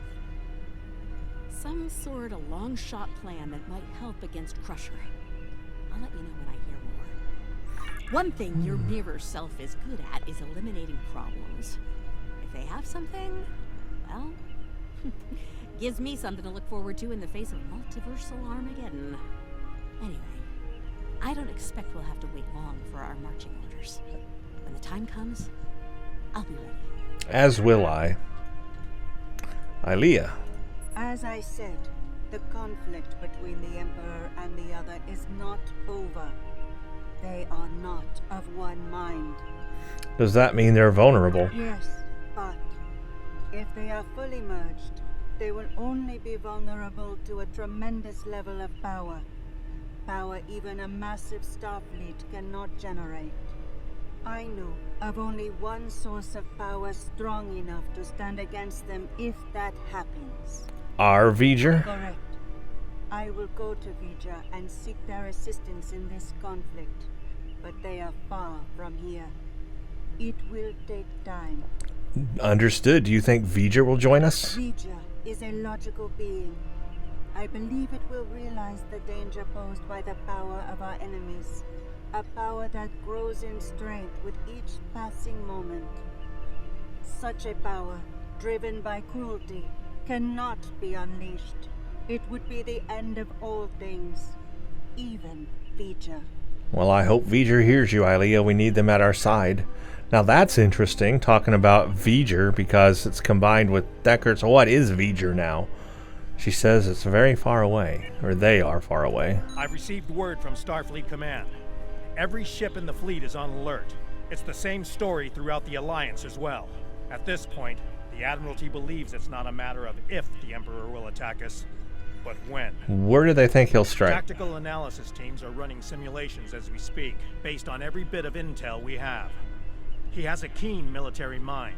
Some sort of long-shot plan that might help against Crusher. I'll let you know when I hear more. One thing your mirror self is good at is eliminating problems. If they have something, well, gives me something to look forward to in the face of multiversal Armageddon. Anyway, I don't expect we'll have to wait long for our marching orders. When the time comes, I'll be ready. As will I. Ilea. As I said, the conflict between the Emperor and the other is not over. They are not of one mind. Does that mean they're vulnerable? Yes, but if they are fully merged, they will only be vulnerable to a tremendous level of power. Power even a massive Starfleet cannot generate. I know of only one source of power strong enough to stand against them if that happens. Our VGER? Correct. I will go to VGER and seek their assistance in this conflict, but they are far from here. It will take time. Understood. Do you think VGER will join us? VGER is a logical being. I believe it will realize the danger posed by the power of our enemies. A power that grows in strength with each passing moment. Such a power, driven by cruelty, cannot be unleashed. It would be the end of all things, even VGER. Well, I hope VGER hears you, Ilea. We need them at our side. Now that's interesting, talking about VGER, because it's combined with Deckard. So what is VGER now? She says it's very far away, or they are far away. I've received word from Starfleet Command. Every ship in the fleet is on alert. It's the same story throughout the Alliance as well. At this point, the Admiralty believes it's not a matter of if the Emperor will attack us, but when. Where do they think he'll strike? Tactical analysis teams are running simulations as we speak, based on every bit of intel we have. He has a keen military mind.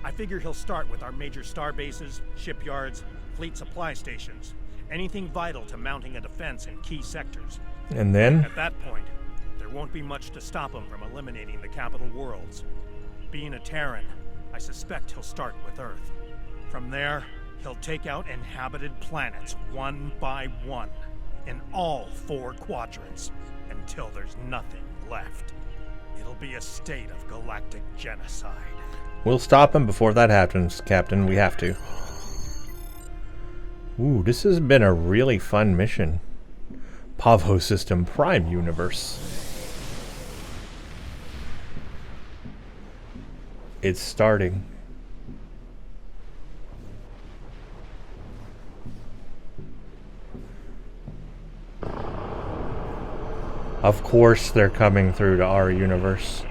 I figure he'll start with our major star bases, shipyards, fleet supply stations, anything vital to mounting a defense in key sectors. And then? At that point, there won't be much to stop him from eliminating the capital worlds. Being a Terran, I suspect he'll start with Earth. From there, he'll take out inhabited planets one by one, in all 4 quadrants, until there's nothing left. It'll be a state of galactic genocide. We'll stop him before that happens, Captain. We have to. Ooh, this has been a really fun mission. Pavo System Prime Universe. It's starting. Of course they're coming through to our universe.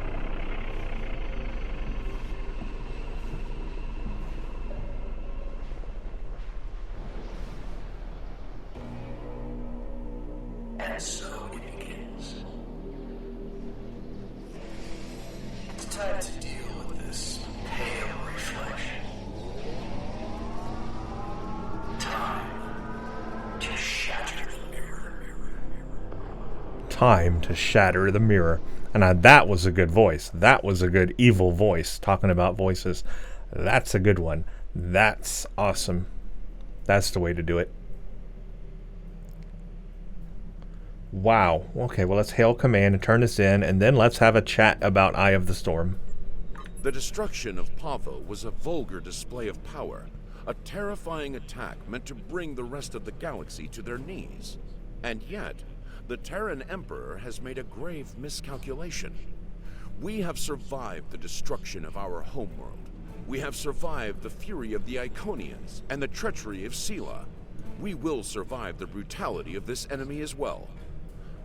And so it begins. It's time to deal with this pale reflection. Time to shatter the mirror. Time to shatter the mirror. And that was a good voice. That was a good evil voice. Talking about voices. That's a good one. That's awesome. That's the way to do it. Wow. Okay, well, let's hail command and turn this in, and then let's have a chat about Eye of the Storm. The destruction of Pavo was a vulgar display of power, a terrifying attack meant to bring the rest of the galaxy to their knees. And yet, the Terran Emperor has made a grave miscalculation. We have survived the destruction of our homeworld. We have survived the fury of the Iconians and the treachery of Sela. We will survive the brutality of this enemy as well.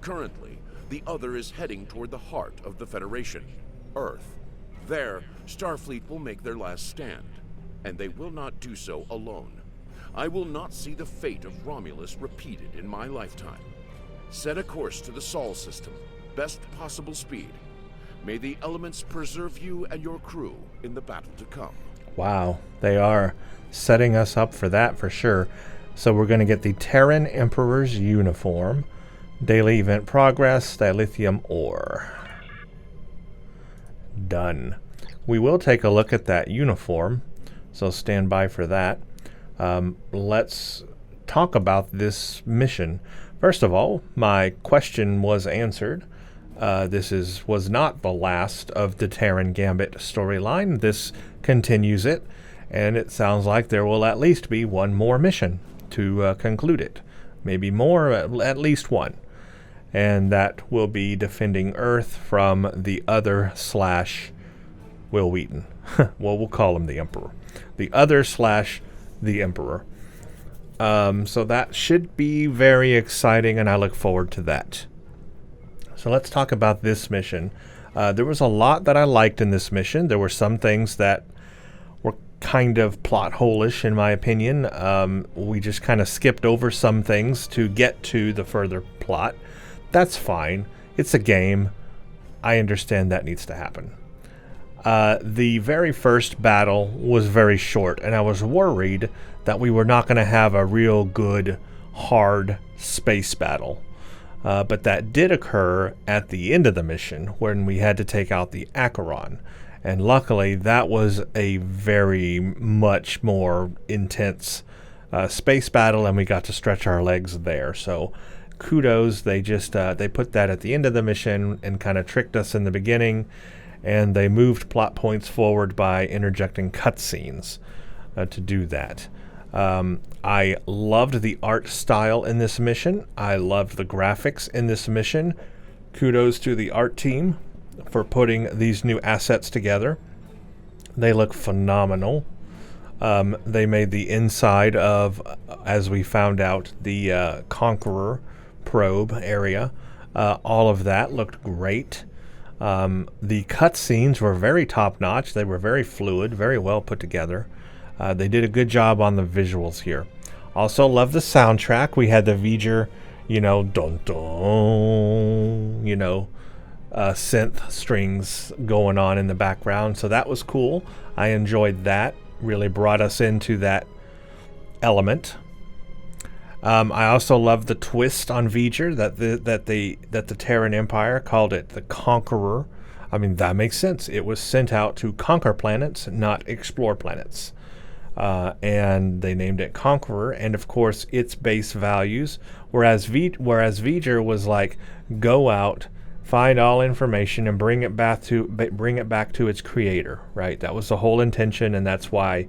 Currently, the other is heading toward the heart of the Federation, Earth. There, Starfleet will make their last stand, and they will not do so alone. I will not see the fate of Romulus repeated in my lifetime. Set a course to the Sol system, best possible speed. May the elements preserve you and your crew in the battle to come. Wow, they are setting us up for that for sure. So we're going to get the Terran Emperor's uniform, daily event progress, dilithium ore. Done. We will take a look at that uniform, so stand by for that. Let's talk about this mission. First of all, my question was answered. This was not the last of the Terran Gambit storyline. This continues it, and it sounds like there will at least be one more mission to conclude it. Maybe more, at least one. And that will be defending Earth from the other / Will Wheaton. Well, we'll call him the Emperor. The other / the Emperor. So that should be very exciting, and I look forward to that. So let's talk about this mission. There was a lot that I liked in this mission. There were some things that were kind of plot hole-ish, in my opinion. We just kind of skipped over some things to get to the further plot. That's fine. It's a game. I understand that needs to happen. The very first battle was very short, and I was worried that we were not going to have a real good, hard space battle. But that did occur at the end of the mission when we had to take out the Acheron. And luckily, that was a very much more intense space battle, and we got to stretch our legs there. So kudos. They just they put that at the end of the mission and kind of tricked us in the beginning. And they moved plot points forward by interjecting cutscenes to do that. I loved the art style in this mission. I loved the graphics in this mission. Kudos to the art team for putting these new assets together. They look phenomenal. They made the inside of, as we found out, the Conqueror probe area. All of that looked great. The cutscenes were very top-notch. They were very fluid, very well put together. They did a good job on the visuals here. Also love the soundtrack. We had the VGER, dun dun, synth strings going on in the background. So that was cool. I enjoyed that. Really brought us into that element. I also love the twist on VGER that the Terran Empire called it the Conqueror. I mean, that makes sense. It was sent out to conquer planets, not explore planets. And they named it Conqueror, and of course its base values. Whereas VGER was like, go out, find all information, and bring it back to its creator. Right? That was the whole intention, and that's why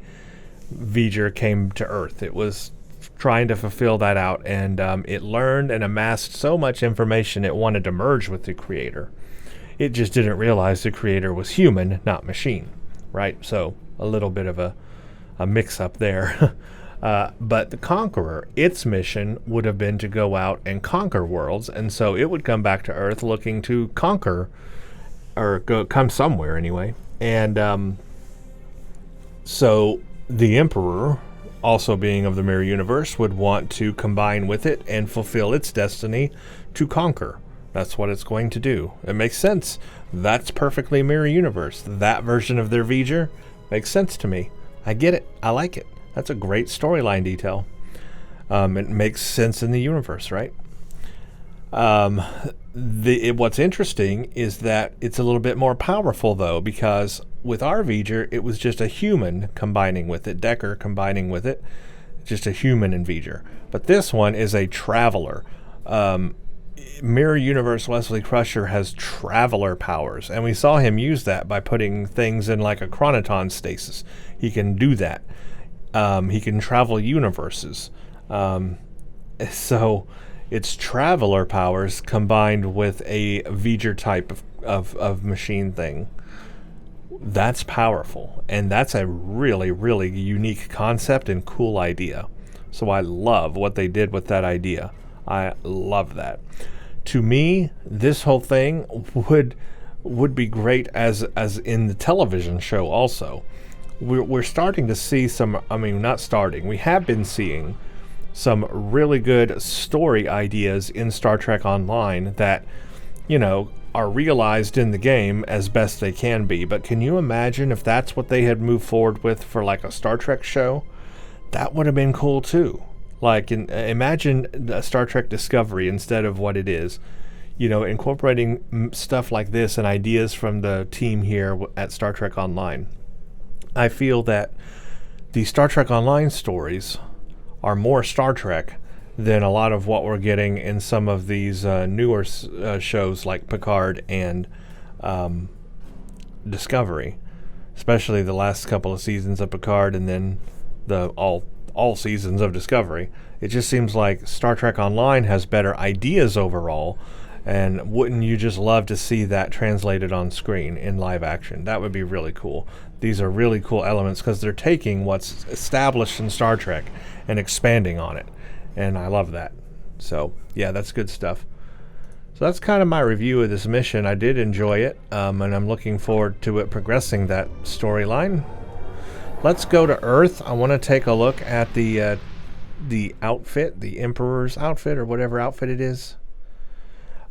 VGER came to Earth. It was trying to fulfill that out, and it learned and amassed so much information it wanted to merge with the creator. It just didn't realize the creator was human, not machine. Right? So a little bit of a mix-up there. But the Conqueror, its mission would have been to go out and conquer worlds, and so it would come back to Earth looking to conquer, or come somewhere anyway. And so the Emperor, also being of the Mirror Universe, would want to combine with it and fulfill its destiny to conquer. That's what it's going to do. It makes sense. That's perfectly Mirror Universe. That version of their VGER makes sense to me. I get it. I like it. That's a great storyline detail. It makes sense in the universe, right? What's interesting is that it's a little bit more powerful, though, because with our VGER, it was just a human combining with it, Decker combining with it, just a human in VGER. But this one is a traveler. Mirror Universe Wesley Crusher has traveler powers, and we saw him use that by putting things in like a chronoton stasis. He can do that. He can travel universes. So it's traveler powers combined with a VGER type of machine thing. That's powerful, and that's a really, really unique concept and cool idea. So I love what they did with that idea. I love that. To me, this whole thing would be great as in the television show also. We're starting to see some, not starting, we have been seeing some really good story ideas in Star Trek Online that, are realized in the game as best they can be. But can you imagine if that's what they had moved forward with for like a Star Trek show? That would have been cool too. Like, imagine Star Trek Discovery instead of what it is. Incorporating stuff like this and ideas from the team here at Star Trek Online. I feel that the Star Trek Online stories are more Star Trek than a lot of what we're getting in some of these newer shows like Picard and Discovery. Especially the last couple of seasons of Picard and then the all seasons of Discovery. It just seems like Star Trek Online has better ideas overall, and wouldn't you just love to see that translated on screen in live action? That would be really cool. These are really cool elements because they're taking what's established in Star Trek and expanding on it, and I love that. So yeah, that's good stuff. So that's kind of my review of this mission. I did enjoy it, and I'm looking forward to it progressing that storyline. Let's go to Earth. I want to take a look at the outfit, the Emperor's outfit, or whatever outfit it is.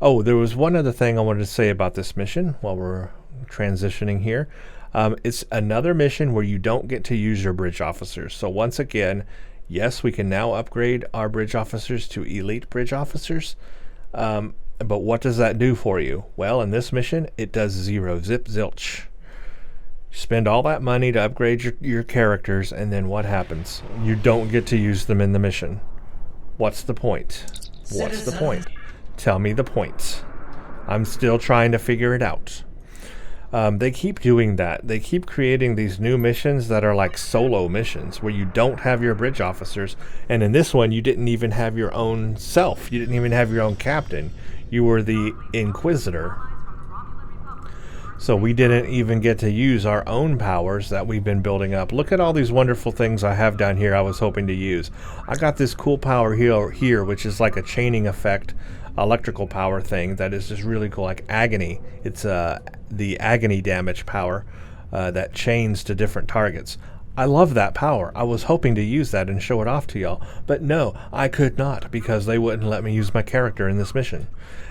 Oh, there was one other thing I wanted to say about this mission while we're transitioning here. It's another mission where you don't get to use your bridge officers. So once again, yes, we can now upgrade our bridge officers to elite bridge officers. But what does that do for you? Well, in this mission, it does zero zip zilch. You spend all that money to upgrade your characters, and then what happens? You don't get to use them in the mission. What's the point? What's the point? Tell me the point. I'm still trying to figure it out. They keep doing that. They keep creating these new missions that are like solo missions where you don't have your bridge officers. And in this one, you didn't even have your own self. You didn't even have your own captain. You were the Inquisitor. So we didn't even get to use our own powers that we've been building up. Look at all these wonderful things I have down here I was hoping to use. I got this cool power here, which is like a chaining effect, electrical power thing that is just really cool, like agony. It's the agony damage power that chains to different targets. I love that power. I was hoping to use that and show it off to y'all, but no, I could not because they wouldn't let me use my character in this mission.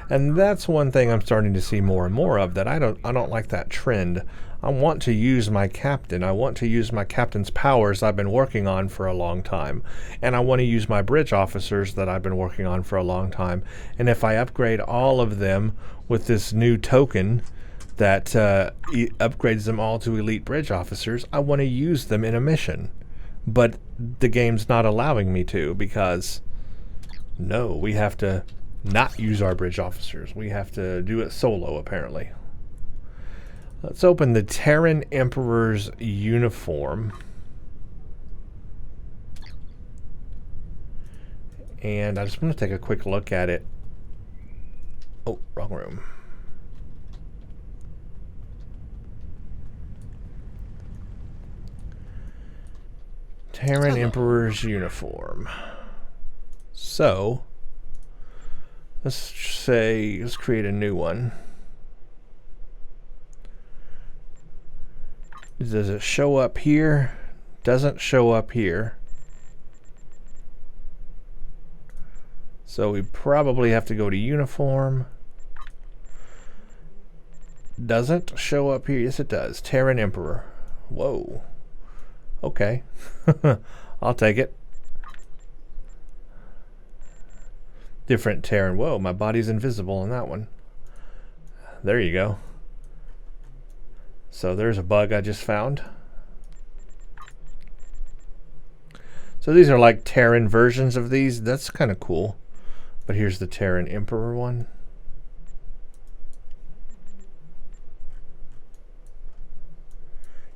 And that's one thing I'm starting to see more and more of, that I don't like that trend. I want to use my captain. I want to use my captain's powers I've been working on for a long time. And I want to use my bridge officers that I've been working on for a long time. And if I upgrade all of them with this new token that upgrades them all to elite bridge officers, I want to use them in a mission. But the game's not allowing me to, because no, we have to not use our bridge officers. We have to do it solo, apparently. Let's open the Terran Emperor's uniform. And I just want to take a quick look at it. Oh, wrong room. Terran Emperor's uniform. So, let's create a new one. Does it show up here? Doesn't show up here. So we probably have to go to uniform. Doesn't show up here. Yes, it does. Terran Emperor. Whoa. Okay. I'll take it. Different Terran. Whoa, my body's invisible on that one. There you go. So there's a bug I just found. So these are like Terran versions of these. That's kind of cool. But here's the Terran Emperor one.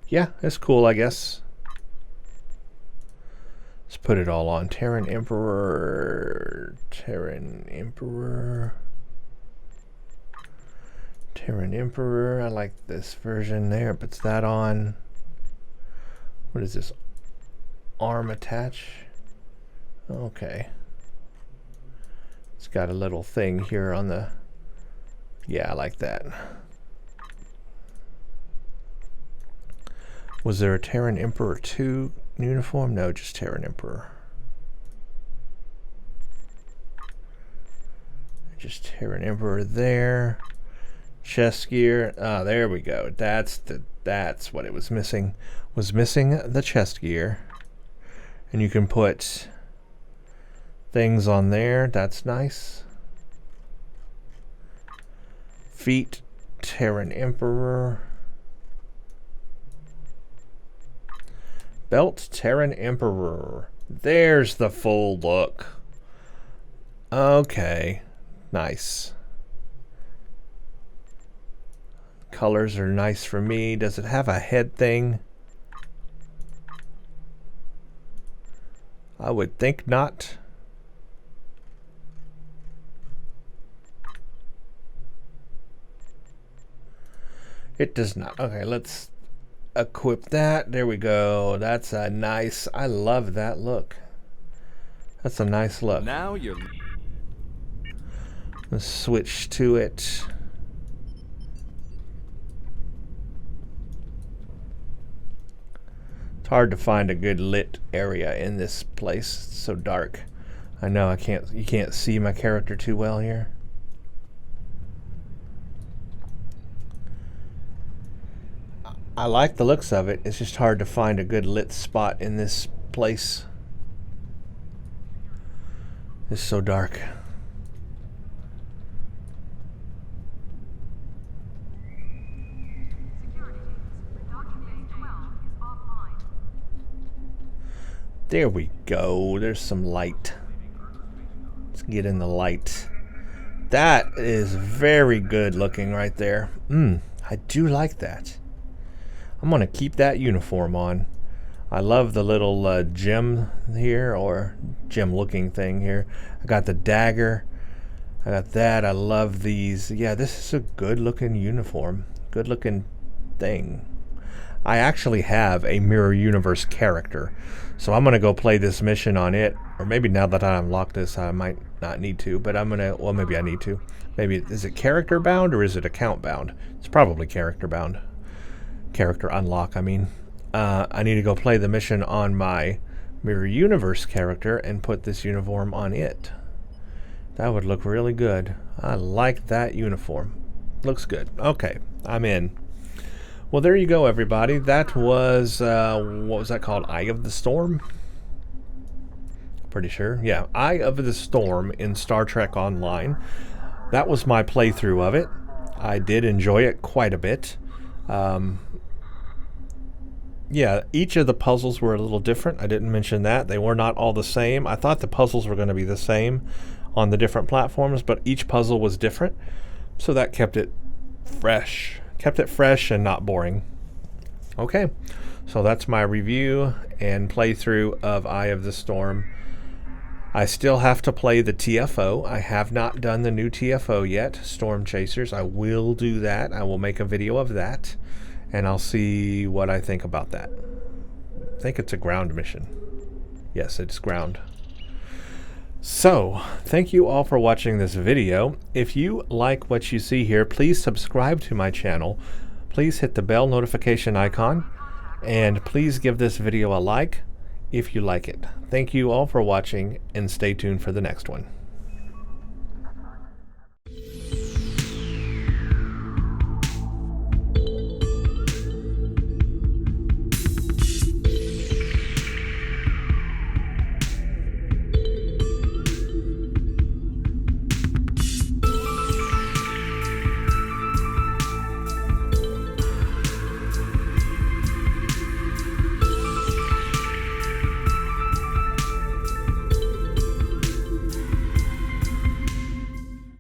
Yeah, it's cool, I guess. Let's put it all on. Terran Emperor. Terran Emperor. Terran Emperor. I like this version there. Puts that on. What is this? Arm attach. Okay. It's got a little thing here on the... Yeah, I like that. Was there a Terran Emperor 2 uniform? No, just Terran Emperor. Just Terran Emperor there. Chest gear. Ah, there we go. That's what it was missing. Was missing the chest gear. And you can put things on there. That's nice. Feet, Terran Emperor. Belt, Terran Emperor. There's the full look. Okay. Nice. Colors are nice for me. Does it have a head thing? I would think not. It does not. Okay, let's equip that. There we go. That's a nice... I love that look. That's a nice look. Now you're... Let's switch to it. It's hard to find a good lit area in this place. It's so dark. I know you can't see my character too well here. I like the looks of it. It's just hard to find a good lit spot in this place. It's so dark. There we go. There's some light. Let's get in the light. That is very good looking right there. I do like that. I'm going to keep that uniform on. I love the little gem here, or gem looking thing here. I got the dagger. I got that. I love these. Yeah, this is a good looking uniform. Good looking thing. I actually have a Mirror Universe character, so I'm going to go play this mission on it. Or maybe now that I unlock this, I might not need to, but I'm going to, well, maybe I need to. Maybe, is it character bound or is it account bound? It's probably character bound. Character unlock, I mean. I need to go play the mission on my Mirror Universe character and put this uniform on it. That would look really good. I like that uniform. Looks good. Okay, I'm in. Well, there you go, everybody. That was, what was that called? Eye of the Storm? Pretty sure. Yeah, Eye of the Storm in Star Trek Online. That was my playthrough of it. I did enjoy it quite a bit. Yeah, each of the puzzles were a little different. I didn't mention that. They were not all the same. I thought the puzzles were going to be the same on the different platforms, but each puzzle was different. So that kept it fresh. Kept it fresh and not boring. Okay, so that's my review and playthrough of Eye of the Storm. I still have to play the TFO. I have not done the new TFO yet, Storm Chasers. I will do that. I will make a video of that, and I'll see what I think about that. I think it's a ground mission. Yes, it's ground. So, thank you all for watching this video. If you like what you see here, please subscribe to my channel. Please hit the bell notification icon, and please give this video a like if you like it. Thank you all for watching, and stay tuned for the next one.